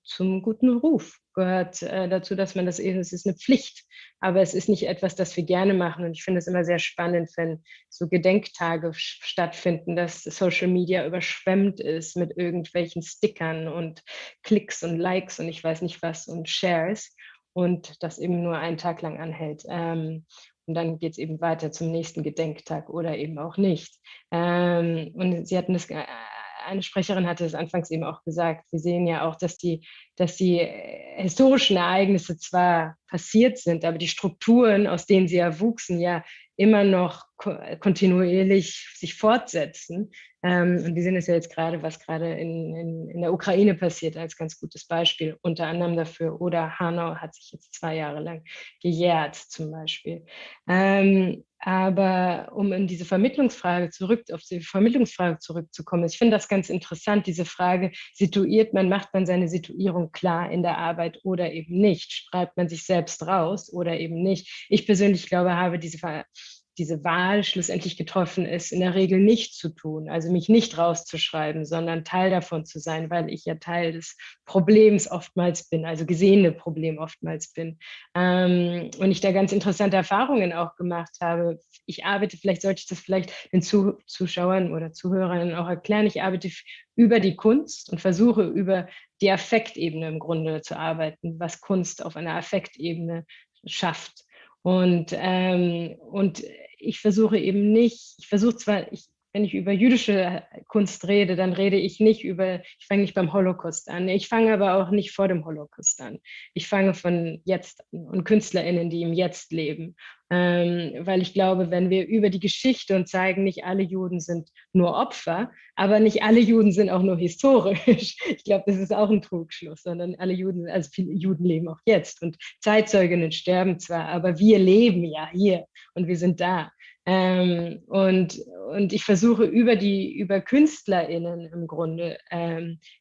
zum guten Ruf, gehört dazu, dass man das eben, es ist eine Pflicht, aber es ist nicht etwas, das wir gerne machen. Und ich finde es immer sehr spannend, wenn so Gedenktage stattfinden, dass Social Media überschwemmt ist mit irgendwelchen Stickern und Klicks und Likes und ich weiß nicht was und Shares und das eben nur einen Tag lang anhält. Und dann geht es eben weiter zum nächsten Gedenktag oder eben auch nicht. Und Sie hatten das eine Sprecherin hatte es anfangs eben auch gesagt, wir sehen ja auch, dass die historischen Ereignisse zwar passiert sind, aber die Strukturen, aus denen sie erwuchsen, ja immer noch kontinuierlich sich fortsetzen. Und wir sehen es ja jetzt gerade, was gerade in der Ukraine passiert, als ganz gutes Beispiel, unter anderem dafür. Oder Hanau hat sich jetzt 2 Jahre lang gejährt, zum Beispiel. Aber um auf die Vermittlungsfrage zurückzukommen, ich finde das ganz interessant, diese Frage, macht man seine Situierung klar in der Arbeit oder eben nicht? Schreibt man sich selbst raus oder eben nicht? Ich persönlich glaube, habe diese Wahl schlussendlich getroffen ist, in der Regel nicht zu tun, also mich nicht rauszuschreiben, sondern Teil davon zu sein, weil ich ja Teil des Problems oftmals bin, also gesehene Problem oftmals bin. Und ich da ganz interessante Erfahrungen auch gemacht habe. Ich arbeite, vielleicht sollte ich das vielleicht den Zuschauern oder Zuhörern auch erklären, ich arbeite über die Kunst und versuche über die Affektebene im Grunde zu arbeiten, was Kunst auf einer Affektebene schafft. Und ich versuche eben nicht, wenn ich über jüdische Kunst rede, dann ich fange nicht beim Holocaust an. Ich fange aber auch nicht vor dem Holocaust an. Ich fange von jetzt an und KünstlerInnen, die im Jetzt leben. Weil ich glaube, wenn wir über die Geschichte und zeigen, nicht alle Juden sind nur Opfer, aber nicht alle Juden sind auch nur historisch. Ich glaube, das ist auch ein Trugschluss, sondern also viele Juden leben auch jetzt und Zeitzeuginnen sterben zwar, aber wir leben ja hier und wir sind da. Und ich versuche über KünstlerInnen im Grunde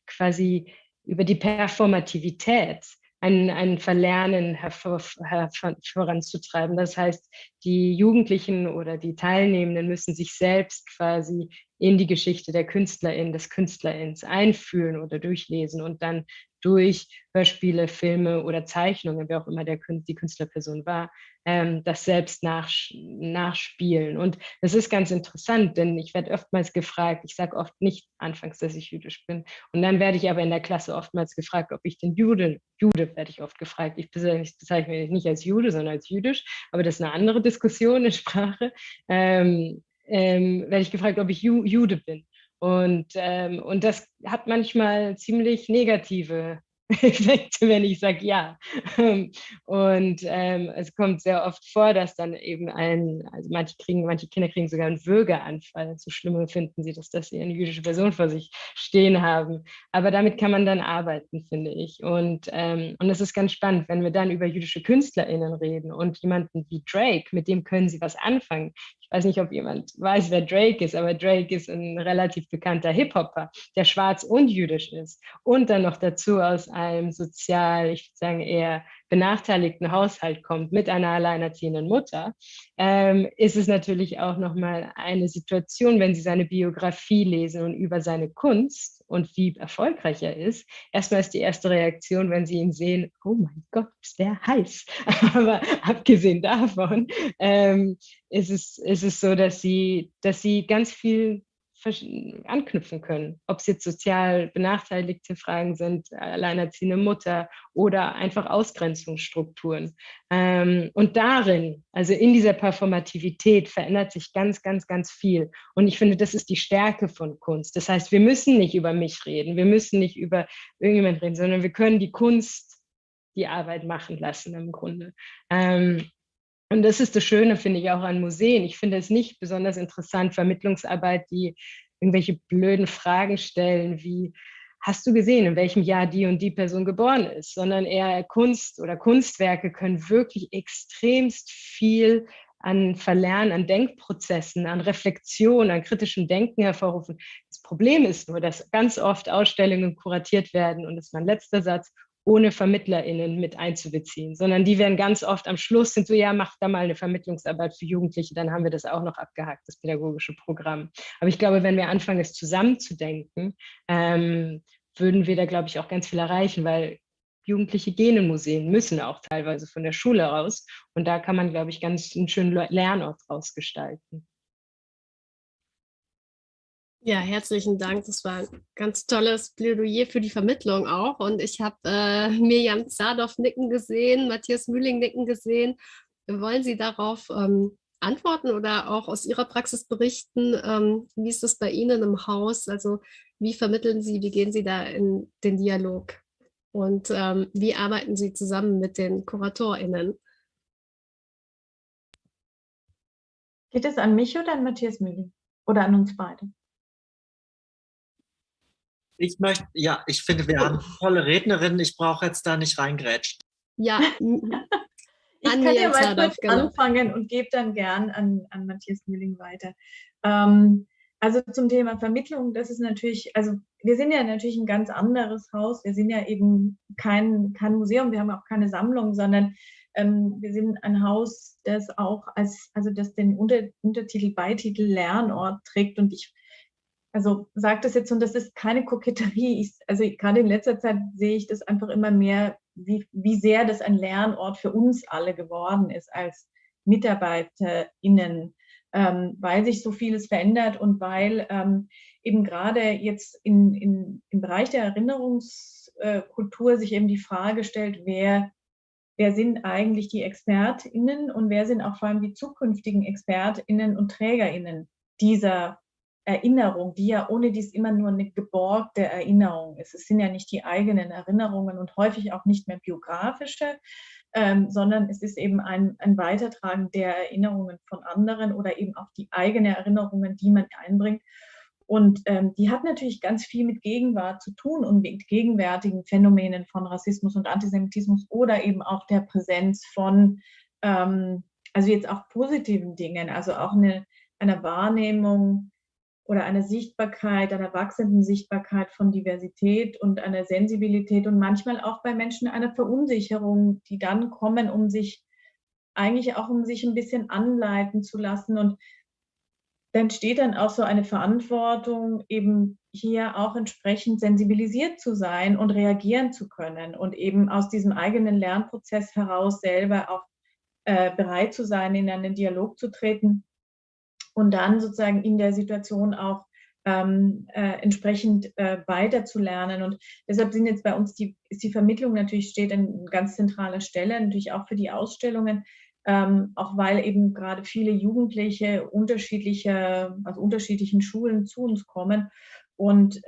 quasi über die Performativität ein Verlernen voranzutreiben. Das heißt, die Jugendlichen oder die Teilnehmenden müssen sich selbst quasi in die Geschichte der Künstlerin, des Künstlerins einfühlen oder durchlesen und dann durch Hörspiele, Filme oder Zeichnungen, wer auch immer die Künstlerperson war, das selbst nachspielen. Und das ist ganz interessant, denn ich werde oftmals gefragt, ich sage oft nicht anfangs, dass ich jüdisch bin. Und dann werde ich aber in der Klasse oftmals gefragt, ob ich den Jude werde ich oft gefragt. Ich bezeichne mich nicht als Jude, sondern als jüdisch, aber das ist eine andere Diskussion in Sprache. Werde ich gefragt, ob ich Jude bin. Und das hat manchmal ziemlich negative Effekte, wenn ich sage ja. Und es kommt sehr oft vor, dass dann eben also manche Kinder kriegen sogar einen Würgeanfall. So schlimm finden sie das, dass sie eine jüdische Person vor sich stehen haben. Aber damit kann man dann arbeiten, finde ich. Und es ist ganz spannend, wenn wir dann über jüdische KünstlerInnen reden und jemanden wie Drake, mit dem können sie was anfangen. Ich weiß nicht, ob jemand weiß, wer Drake ist, aber Drake ist ein relativ bekannter Hip-Hopper, der schwarz und jüdisch ist und dann noch dazu aus einem sozial, ich würde sagen, eher benachteiligten Haushalt kommt mit einer alleinerziehenden Mutter, ist es natürlich auch nochmal eine Situation, wenn Sie seine Biografie lesen und über seine Kunst und wie erfolgreich er ist. Erstmal ist die erste Reaktion, wenn Sie ihn sehen, oh mein Gott, ist der heiß. Aber abgesehen davon ist es so, dass sie ganz viel anknüpfen können. Ob es jetzt sozial benachteiligte Fragen sind, alleinerziehende Mutter oder einfach Ausgrenzungsstrukturen. Und darin, also in dieser Performativität, verändert sich ganz, ganz, ganz viel. Und ich finde, das ist die Stärke von Kunst. Das heißt, wir müssen nicht über mich reden, wir müssen nicht über irgendjemand reden, sondern wir können die Kunst die Arbeit machen lassen im Grunde. Und das ist das Schöne, finde ich, auch an Museen. Ich finde es nicht besonders interessant, Vermittlungsarbeit, die irgendwelche blöden Fragen stellen, wie hast du gesehen, in welchem Jahr die und die Person geboren ist, sondern eher Kunst oder Kunstwerke können wirklich extremst viel an Verlernen, an Denkprozessen, an Reflexion, an kritischem Denken hervorrufen. Das Problem ist nur, dass ganz oft Ausstellungen kuratiert werden, und das ist mein letzter Satz, ohne VermittlerInnen mit einzubeziehen, sondern die werden ganz oft am Schluss sind so, ja, mach da mal eine Vermittlungsarbeit für Jugendliche, dann haben wir das auch noch abgehakt, das pädagogische Programm. Aber ich glaube, wenn wir anfangen, es zusammenzudenken, würden wir da, glaube ich, auch ganz viel erreichen, weil Jugendliche gehen in Museen, müssen auch teilweise von der Schule raus. Und da kann man, glaube ich, ganz einen schönen Lernort rausgestalten. Ja, herzlichen Dank. Das war ein ganz tolles Plädoyer für die Vermittlung auch. Und ich habe Mirjam Zadov nicken gesehen, Matthias Mühling nicken gesehen. Wollen Sie darauf antworten oder auch aus Ihrer Praxis berichten? Wie ist es bei Ihnen im Haus? Also wie vermitteln Sie, wie gehen Sie da in den Dialog? Und wie arbeiten Sie zusammen mit den KuratorInnen? Geht es an mich oder an Matthias Mühling? Oder an uns beide? Ich finde, wir haben tolle Rednerinnen. Ich brauche jetzt da nicht reingrätschen. Ja, ich kann ja mal kurz anfangen und gebe dann gern an Matthias Mühling weiter. Also zum Thema Vermittlung, das ist natürlich, also wir sind ja natürlich ein ganz anderes Haus. Wir sind ja eben kein Museum, wir haben auch keine Sammlung, sondern wir sind ein Haus, das auch das den Untertitel, Beititel Lernort trägt. Und ich sage das jetzt, und das ist keine Koketterie. Also gerade in letzter Zeit sehe ich das einfach immer mehr, wie sehr das ein Lernort für uns alle geworden ist als MitarbeiterInnen, weil sich so vieles verändert und weil eben gerade jetzt im Bereich der Erinnerungskultur sich eben die Frage stellt, wer sind eigentlich die ExpertInnen und wer sind auch vor allem die zukünftigen ExpertInnen und TrägerInnen dieser Erinnerung, die ja ohne dies immer nur eine geborgte Erinnerung ist. Es sind ja nicht die eigenen Erinnerungen und häufig auch nicht mehr biografische, sondern es ist eben ein Weitertragen der Erinnerungen von anderen oder eben auch die eigenen Erinnerungen, die man einbringt. Und die hat natürlich ganz viel mit Gegenwart zu tun und mit gegenwärtigen Phänomenen von Rassismus und Antisemitismus oder eben auch der Präsenz von, also jetzt auch positiven Dingen, also auch einer Wahrnehmung oder einer Sichtbarkeit, einer wachsenden Sichtbarkeit von Diversität und einer Sensibilität und manchmal auch bei Menschen einer Verunsicherung, die dann kommen, um sich ein bisschen anleiten zu lassen. Und dann steht dann auch so eine Verantwortung, eben hier auch entsprechend sensibilisiert zu sein und reagieren zu können und eben aus diesem eigenen Lernprozess heraus selber auch bereit zu sein, in einen Dialog zu treten und dann sozusagen in der Situation auch entsprechend weiterzulernen. Und deshalb sind jetzt bei uns ist die Vermittlung natürlich steht an ganz zentraler Stelle, natürlich auch für die Ausstellungen, auch weil eben gerade viele Jugendliche aus unterschiedlichen Schulen zu uns kommen und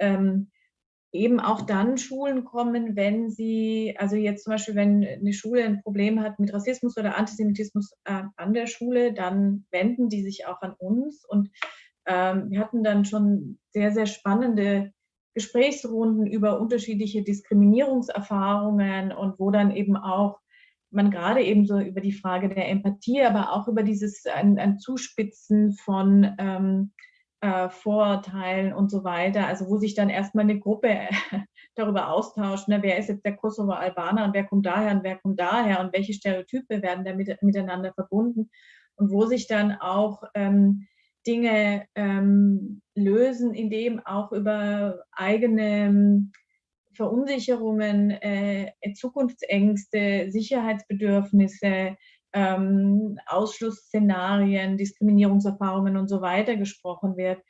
eben auch dann Schulen kommen, wenn sie, also jetzt zum Beispiel, wenn eine Schule ein Problem hat mit Rassismus oder Antisemitismus an der Schule, dann wenden die sich auch an uns. Und wir hatten dann schon sehr, sehr spannende Gesprächsrunden über unterschiedliche Diskriminierungserfahrungen und wo dann eben auch man gerade eben so über die Frage der Empathie, aber auch über dieses ein Zuspitzen von Vorurteilen und so weiter, also wo sich dann erstmal eine Gruppe darüber austauscht, ne, wer ist jetzt der Kosovo-Albaner und wer kommt daher und wer kommt daher und welche Stereotype werden da miteinander verbunden und wo sich dann auch Dinge lösen, indem auch über eigene Verunsicherungen, Zukunftsängste, Sicherheitsbedürfnisse, Ausschlussszenarien, Diskriminierungserfahrungen und so weiter gesprochen wird.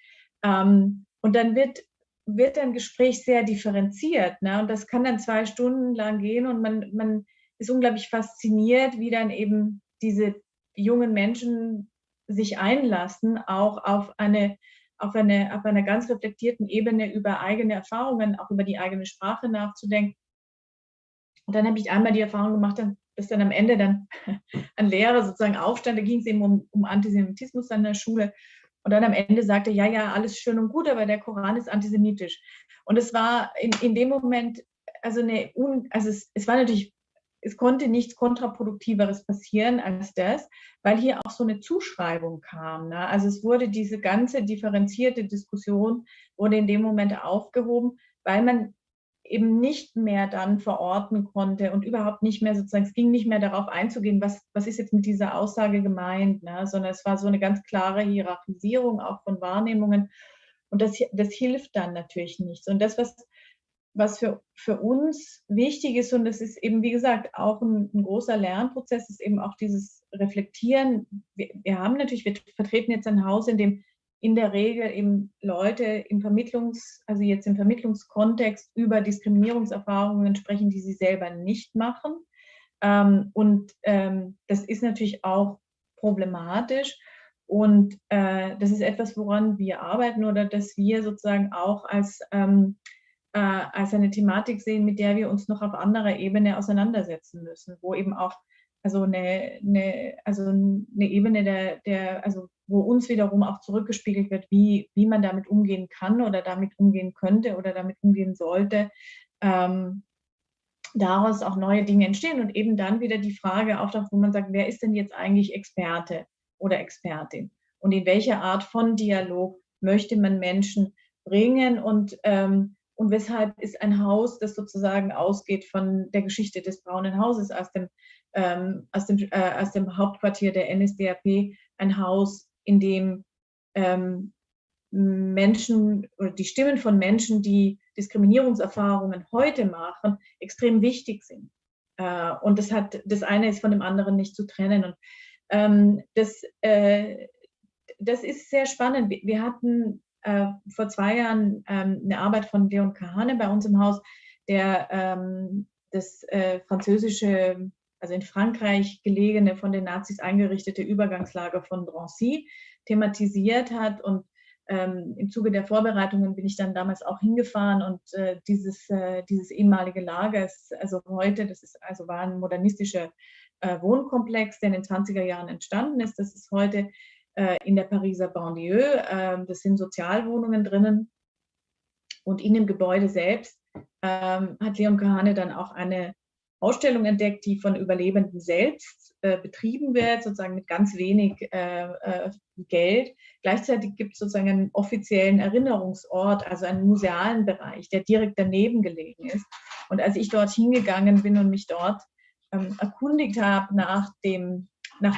Und dann wird ein Gespräch sehr differenziert, ne? Und das kann dann 2 Stunden lang gehen und man ist unglaublich fasziniert, wie dann eben diese jungen Menschen sich einlassen, auch auf einer ganz reflektierten Ebene über eigene Erfahrungen, auch über die eigene Sprache nachzudenken. Und dann habe ich einmal die Erfahrung gemacht, dass dann am Ende dann ein Lehrer sozusagen aufstand, da ging es eben um Antisemitismus an der Schule. Und dann am Ende sagte, ja, alles schön und gut, aber der Koran ist antisemitisch. Und es war in dem Moment, also es war natürlich, es konnte nichts Kontraproduktiveres passieren als das, weil hier auch so eine Zuschreibung kam. Ne? Also es wurde diese ganze differenzierte Diskussion wurde in dem Moment aufgehoben, weil man eben nicht mehr dann verorten konnte und überhaupt nicht mehr sozusagen, es ging nicht mehr darauf einzugehen, was ist jetzt mit dieser Aussage gemeint, ne? Sondern es war so eine ganz klare Hierarchisierung auch von Wahrnehmungen und das hilft dann natürlich nichts. Und das, was für uns wichtig ist, und das ist eben, wie gesagt, auch ein großer Lernprozess, ist eben auch dieses Reflektieren. Wir vertreten jetzt ein Haus, in dem in der Regel eben Leute im Vermittlungskontext über Diskriminierungserfahrungen sprechen, die sie selber nicht machen. Das ist natürlich auch problematisch. Und das ist etwas, woran wir arbeiten oder dass wir sozusagen auch als eine Thematik sehen, mit der wir uns noch auf anderer Ebene auseinandersetzen müssen, wo eben auch eine Ebene wo uns wiederum auch zurückgespiegelt wird, wie man damit umgehen kann oder damit umgehen könnte oder damit umgehen sollte, daraus auch neue Dinge entstehen und eben dann wieder die Frage auftaucht, wo man sagt, wer ist denn jetzt eigentlich Experte oder Expertin und in welcher Art von Dialog möchte man Menschen bringen und weshalb ist ein Haus, das sozusagen ausgeht von der Geschichte des Braunen Hauses aus dem Hauptquartier der NSDAP, ein Haus, in dem Menschen oder die Stimmen von Menschen, die Diskriminierungserfahrungen heute machen, extrem wichtig sind. Und das eine ist von dem anderen nicht zu trennen. Und das ist sehr spannend. Wir hatten vor 2 Jahren eine Arbeit von Leon Kahane bei uns im Haus, der das französische, also in Frankreich gelegene, von den Nazis eingerichtete Übergangslager von Drancy thematisiert hat. Und im Zuge der Vorbereitungen bin ich dann damals auch hingefahren und dieses ehemalige Lager ist, also heute, war ein modernistischer Wohnkomplex, der in den 20er Jahren entstanden ist. Das ist heute in der Pariser Banlieue. Das sind Sozialwohnungen drinnen. Und in dem Gebäude selbst hat Leon Kahane dann auch eine Ausstellung entdeckt, die von Überlebenden selbst betrieben wird, sozusagen mit ganz wenig Geld. Gleichzeitig gibt es sozusagen einen offiziellen Erinnerungsort, also einen musealen Bereich, der direkt daneben gelegen ist. Und als ich dort hingegangen bin und mich dort erkundigt habe nach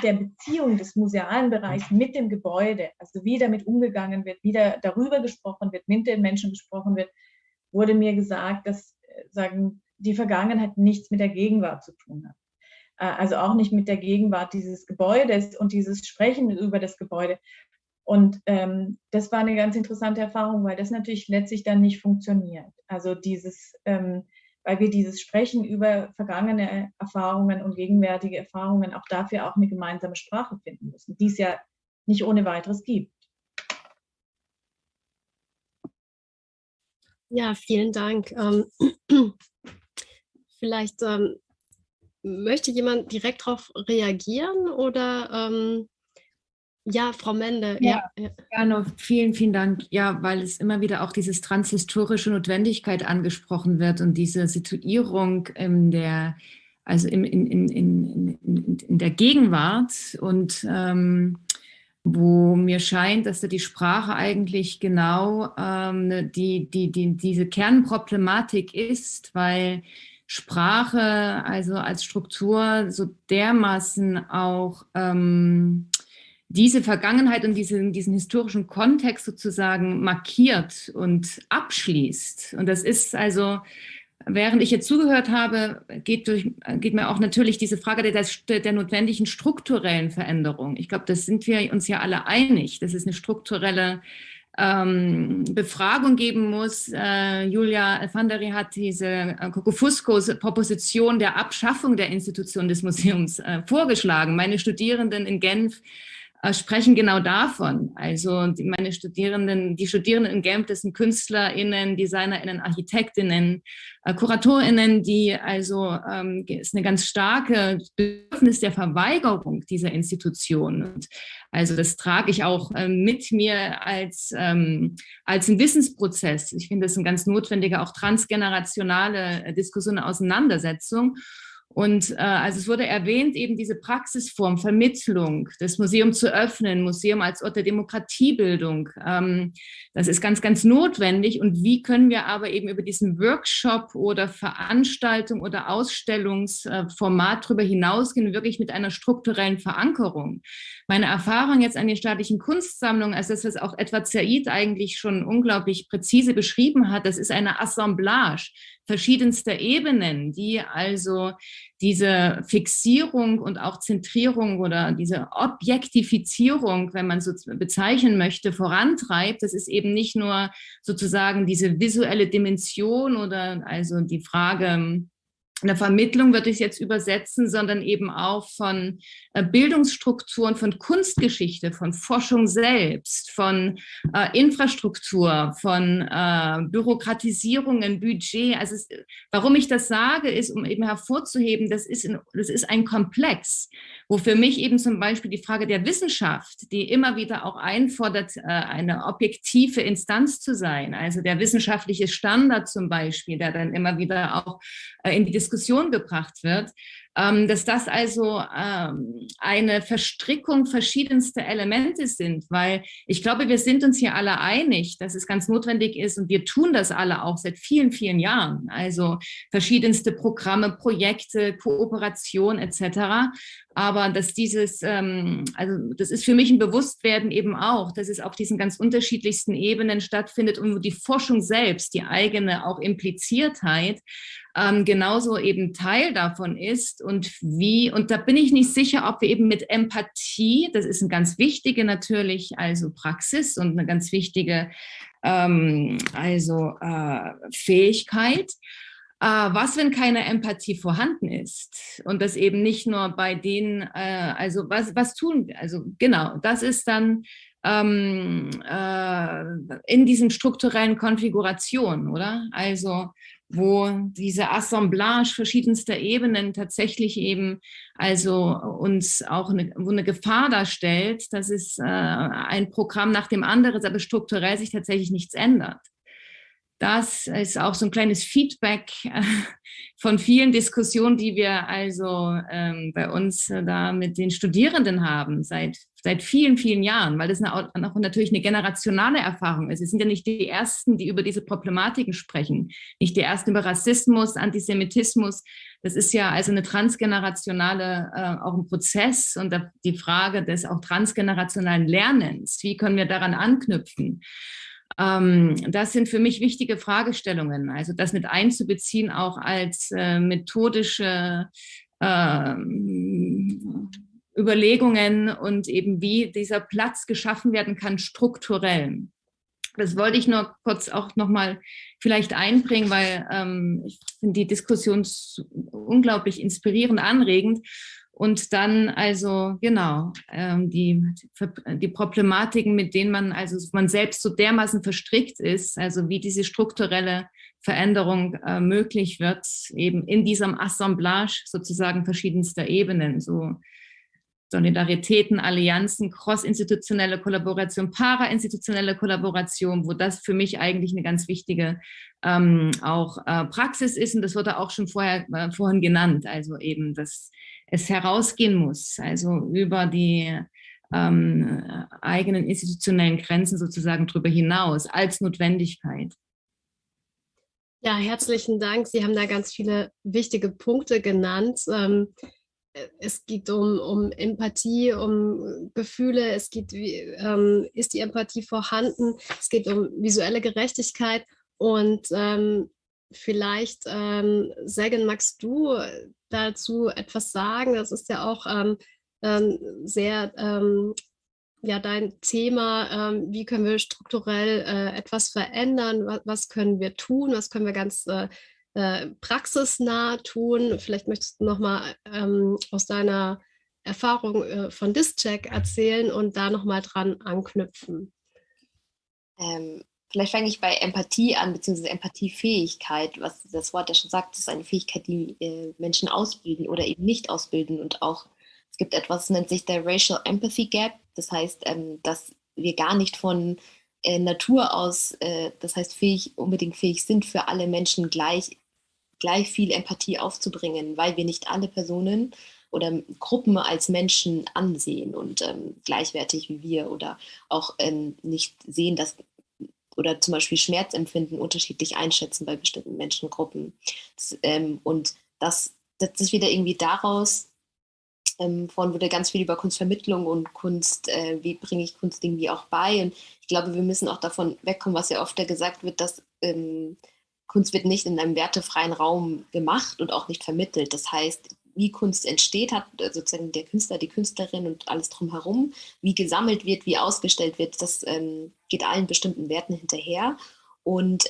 der Beziehung des musealen Bereichs mit dem Gebäude, also wie damit umgegangen wird, wie darüber gesprochen wird, mit den Menschen gesprochen wird, wurde mir gesagt, dass die Vergangenheit nichts mit der Gegenwart zu tun hat. Also auch nicht mit der Gegenwart dieses Gebäudes und dieses Sprechen über das Gebäude. Und das war eine ganz interessante Erfahrung, weil das natürlich letztlich dann nicht funktioniert. Also weil wir dieses Sprechen über vergangene Erfahrungen und gegenwärtige Erfahrungen auch dafür auch eine gemeinsame Sprache finden müssen, die es ja nicht ohne weiteres gibt. Ja, vielen Dank. Vielleicht möchte jemand direkt darauf reagieren oder ja, Frau Mende. Ja, gerne. Vielen, vielen Dank. Ja, weil es immer wieder auch dieses transhistorische Notwendigkeit angesprochen wird und diese Situierung in der Gegenwart und wo mir scheint, dass da die Sprache eigentlich genau diese Kernproblematik ist, weil Sprache also als Struktur so dermaßen auch diese Vergangenheit und diesen historischen Kontext sozusagen markiert und abschließt. Und das ist also, während ich jetzt zugehört habe, geht mir auch natürlich diese Frage der notwendigen strukturellen Veränderung. Ich glaube, das sind wir uns ja alle einig, dass es eine strukturelle Befragung geben muss. Julia Alfandari hat diese Kokofuskos Proposition der Abschaffung der Institution des Museums vorgeschlagen. Meine Studierenden in Genf sprechen genau davon. Also die Studierenden in Genf, das sind KünstlerInnen, DesignerInnen, ArchitektInnen, KuratorInnen, die also ist eine ganz starke Bedürfnis der Verweigerung dieser Institution. Und also das trage ich auch mit mir als ein Wissensprozess. Ich finde das eine ganz notwendige, auch transgenerationale Diskussion, Auseinandersetzung. Und also es wurde erwähnt, eben diese Praxisform, Vermittlung, das Museum zu öffnen, Museum als Ort der Demokratiebildung. Das ist ganz, ganz notwendig. Und wie können wir aber eben über diesen Workshop oder Veranstaltung oder Ausstellungsformat darüber hinausgehen, wirklich mit einer strukturellen Verankerung? Meine Erfahrung jetzt an den staatlichen Kunstsammlungen, also das, was auch Edward Said eigentlich schon unglaublich präzise beschrieben hat, das ist eine Assemblage verschiedenster Ebenen, die also diese Fixierung und auch Zentrierung oder diese Objektifizierung, wenn man so bezeichnen möchte, vorantreibt. Das ist eben nicht nur sozusagen diese visuelle Dimension oder also die Frage der Vermittlung würde ich jetzt übersetzen, sondern eben auch von Bildungsstrukturen, von Kunstgeschichte, von Forschung selbst, von Infrastruktur, von Bürokratisierungen, Budget. Also warum ich das sage, ist, um eben hervorzuheben, das ist ein Komplex, wo für mich eben zum Beispiel die Frage der Wissenschaft, die immer wieder auch einfordert, eine objektive Instanz zu sein, also der wissenschaftliche Standard zum Beispiel, der dann immer wieder auch in die Diskussion gebracht wird, dass das also eine Verstrickung verschiedenster Elemente sind, weil ich glaube, wir sind uns hier alle einig, dass es ganz notwendig ist und wir tun das alle auch seit vielen, vielen Jahren, also verschiedenste Programme, Projekte, Kooperation etc., aber dass also das ist für mich ein Bewusstwerden eben auch, dass es auf diesen ganz unterschiedlichsten Ebenen stattfindet und wo die Forschung selbst, die eigene auch Impliziertheit, genauso eben Teil davon ist und da bin ich nicht sicher, ob wir eben mit Empathie, das ist eine ganz wichtige natürlich, also Praxis und eine ganz wichtige Fähigkeit. Was, wenn keine Empathie vorhanden ist? Und das eben nicht nur bei denen, also was tun wir? Also genau, das ist dann in diesen strukturellen Konfigurationen, oder? Also wo diese Assemblage verschiedenster Ebenen tatsächlich eben also uns auch wo eine Gefahr darstellt, dass es ein Programm nach dem anderen, aber strukturell sich tatsächlich nichts ändert. Das ist auch so ein kleines Feedback von vielen Diskussionen, die wir also bei uns da mit den Studierenden haben seit vielen, vielen Jahren, weil das auch natürlich eine generationale Erfahrung ist. Es sind ja nicht die Ersten, die über diese Problematiken sprechen, nicht die Ersten über Rassismus, Antisemitismus. Das ist ja also eine transgenerationale, auch ein Prozess und die Frage des auch transgenerationalen Lernens. Wie können wir daran anknüpfen? Das sind für mich wichtige Fragestellungen, also das mit einzubeziehen auch als methodische Überlegungen und eben wie dieser Platz geschaffen werden kann strukturell. Das wollte ich nur kurz auch nochmal vielleicht einbringen, weil ich finde die Diskussion unglaublich inspirierend, anregend. Und dann also, genau, die Problematiken, mit denen man selbst so dermaßen verstrickt ist, also wie diese strukturelle Veränderung möglich wird, eben in diesem Assemblage sozusagen verschiedenster Ebenen, so Solidaritäten, Allianzen, cross-institutionelle Kollaboration, parainstitutionelle Kollaboration, wo das für mich eigentlich eine ganz wichtige Praxis ist. Und das wurde auch schon vorhin genannt, also eben, dass es herausgehen muss, also über die eigenen institutionellen Grenzen sozusagen darüber hinaus, als Notwendigkeit. Ja, herzlichen Dank. Sie haben da ganz viele wichtige Punkte genannt. Es geht um Empathie, um Gefühle, es geht, ist die Empathie vorhanden, es geht um visuelle Gerechtigkeit und vielleicht, Sergen, magst du dazu etwas sagen? Das ist ja auch sehr ja, dein Thema, wie können wir strukturell etwas verändern, was können wir tun, was können wir ganz praxisnah tun. Vielleicht möchtest du nochmal aus deiner Erfahrung von DISCHECK erzählen und da nochmal dran anknüpfen. Vielleicht fange ich bei Empathie an, beziehungsweise Empathiefähigkeit, was das Wort ja schon sagt, das ist eine Fähigkeit, die Menschen ausbilden oder eben nicht ausbilden. Und auch, es gibt etwas, das nennt sich der Racial Empathy Gap. Das heißt, dass wir gar nicht von Natur aus, das heißt unbedingt fähig sind, für alle Menschen gleich viel Empathie aufzubringen, weil wir nicht alle Personen oder Gruppen als Menschen ansehen und gleichwertig wie wir oder auch nicht sehen, dass oder zum Beispiel Schmerzempfinden unterschiedlich einschätzen bei bestimmten Menschengruppen. Und das setzt sich wieder irgendwie daraus, vorhin wurde ganz viel über Kunstvermittlung und Kunst, wie bringe ich Kunst irgendwie auch bei. Und ich glaube, wir müssen auch davon wegkommen, was ja oft gesagt wird, dass Kunst wird nicht in einem wertefreien Raum gemacht und auch nicht vermittelt. Das heißt, wie Kunst entsteht, hat sozusagen der Künstler, die Künstlerin und alles drumherum, wie gesammelt wird, wie ausgestellt wird, das geht allen bestimmten Werten hinterher. Und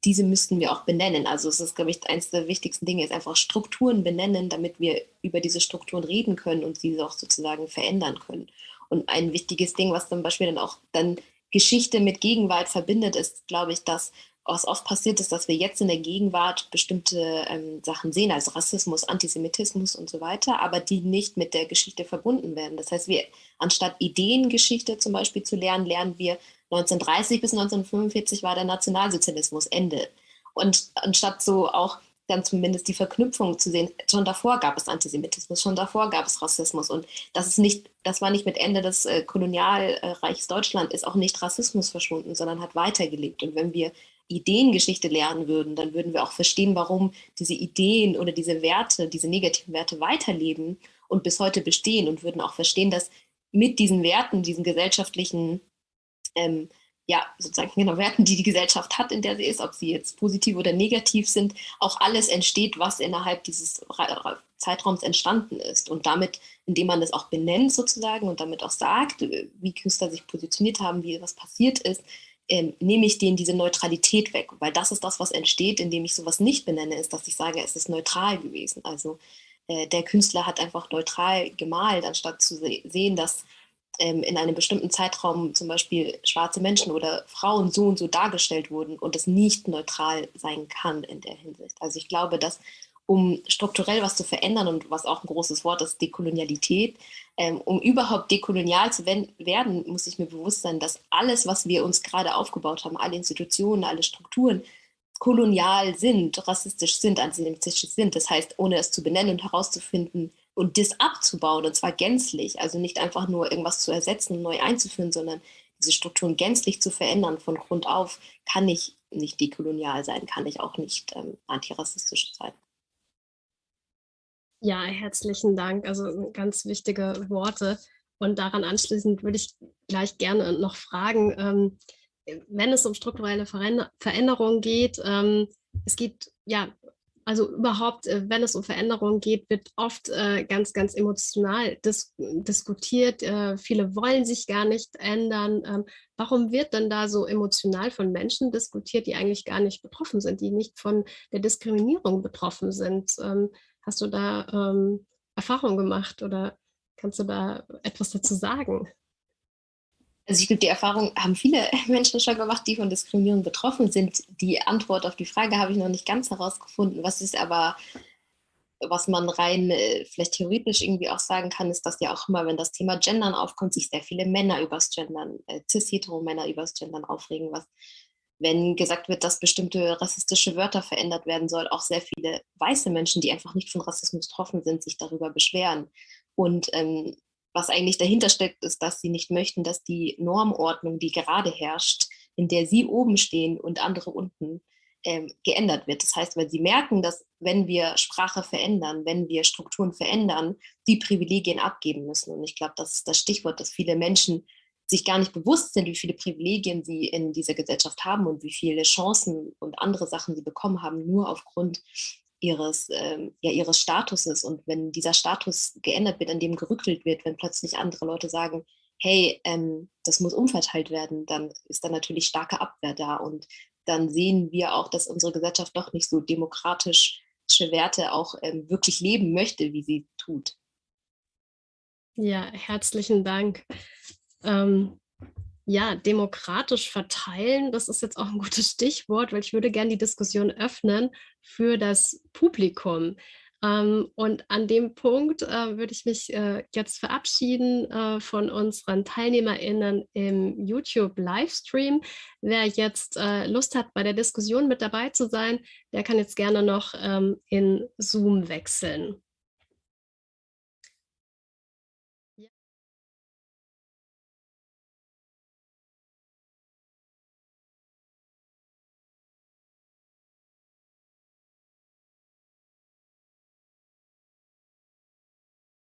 diese müssten wir auch benennen. Also es ist, glaube ich, eines der wichtigsten Dinge, ist einfach Strukturen benennen, damit wir über diese Strukturen reden können und sie auch sozusagen verändern können. Und ein wichtiges Ding, was zum Beispiel dann Geschichte mit Gegenwart verbindet, ist, glaube ich, dass was oft passiert ist, dass wir jetzt in der Gegenwart bestimmte Sachen sehen, also Rassismus, Antisemitismus und so weiter, aber die nicht mit der Geschichte verbunden werden. Das heißt, wir anstatt Ideengeschichte zum Beispiel zu lernen, lernen wir 1930 bis 1945 war der Nationalsozialismus Ende. Und anstatt so auch dann zumindest die Verknüpfung zu sehen, schon davor gab es Antisemitismus, schon davor gab es Rassismus und das war nicht mit Ende des Kolonialreichs Deutschland, ist auch nicht Rassismus verschwunden, sondern hat weitergelebt. Und wenn wir Ideengeschichte lernen würden, dann würden wir auch verstehen, warum diese Ideen oder diese Werte, diese negativen Werte weiterleben und bis heute bestehen und würden auch verstehen, dass mit diesen Werten, diesen gesellschaftlichen sozusagen genau Werten, die die Gesellschaft hat, in der sie ist, ob sie jetzt positiv oder negativ sind, auch alles entsteht, was innerhalb dieses Zeitraums entstanden ist. Und damit, indem man das auch benennt sozusagen und damit auch sagt, wie Künstler sich positioniert haben, wie was passiert ist, nehme ich denen diese Neutralität weg. Weil das ist das, was entsteht, indem ich sowas nicht benenne, ist, dass ich sage, es ist neutral gewesen. Also der Künstler hat einfach neutral gemalt, anstatt zu sehen, dass in einem bestimmten Zeitraum zum Beispiel schwarze Menschen oder Frauen so und so dargestellt wurden und es nicht neutral sein kann in der Hinsicht. Also ich glaube, dass um strukturell was zu verändern und was auch ein großes Wort ist, Dekolonialität, um überhaupt dekolonial zu werden, muss ich mir bewusst sein, dass alles, was wir uns gerade aufgebaut haben, alle Institutionen, alle Strukturen, kolonial sind, rassistisch sind, antisemitisch sind. Das heißt, ohne es zu benennen und herauszufinden, und das abzubauen, und zwar gänzlich, also nicht einfach nur irgendwas zu ersetzen und neu einzuführen, sondern diese Strukturen gänzlich zu verändern von Grund auf, kann ich nicht dekolonial sein, kann ich auch nicht antirassistisch sein. Ja, herzlichen Dank. Also ganz wichtige Worte. Und daran anschließend würde ich gleich gerne noch fragen, wenn es um strukturelle Veränderungen geht, es geht ja, also überhaupt, wenn es um Veränderungen geht, wird oft ganz, ganz emotional diskutiert. Viele wollen sich gar nicht ändern. Warum wird denn da so emotional von Menschen diskutiert, die eigentlich gar nicht betroffen sind, die nicht von der Diskriminierung betroffen sind? Hast du da Erfahrungen gemacht oder kannst du da etwas dazu sagen? Also ich glaube, die Erfahrung haben viele Menschen schon gemacht, die von Diskriminierung betroffen sind. Die Antwort auf die Frage habe ich noch nicht ganz herausgefunden. Was ist aber, was man rein vielleicht theoretisch irgendwie auch sagen kann, ist, dass ja auch immer, wenn das Thema Gendern aufkommt, sich sehr viele Männer übers Gendern, cis-hetero-Männer übers Gendern aufregen, was, wenn gesagt wird, dass bestimmte rassistische Wörter verändert werden soll, auch sehr viele weiße Menschen, die einfach nicht von Rassismus betroffen sind, sich darüber beschweren. Und was eigentlich dahinter steckt, ist, dass sie nicht möchten, dass die Normordnung, die gerade herrscht, in der sie oben stehen und andere unten, geändert wird. Das heißt, weil sie merken, dass wenn wir Sprache verändern, wenn wir Strukturen verändern, die Privilegien abgeben müssen. Und ich glaube, das ist das Stichwort, dass viele Menschen sich gar nicht bewusst sind, wie viele Privilegien sie in dieser Gesellschaft haben und wie viele Chancen und andere Sachen sie bekommen haben, nur aufgrund ihres Statuses. Und wenn dieser Status geändert wird, an dem gerüttelt wird, wenn plötzlich andere Leute sagen, hey, das muss umverteilt werden, dann ist da natürlich starke Abwehr da. Und dann sehen wir auch, dass unsere Gesellschaft doch nicht so demokratische Werte auch wirklich leben möchte, wie sie tut. Ja, herzlichen Dank. Ja, demokratisch verteilen, das ist jetzt auch ein gutes Stichwort, weil ich würde gerne die Diskussion öffnen für das Publikum. Und an dem Punkt würde ich mich jetzt verabschieden von unseren TeilnehmerInnen im YouTube-Livestream. Wer jetzt Lust hat, bei der Diskussion mit dabei zu sein, der kann jetzt gerne noch in Zoom wechseln.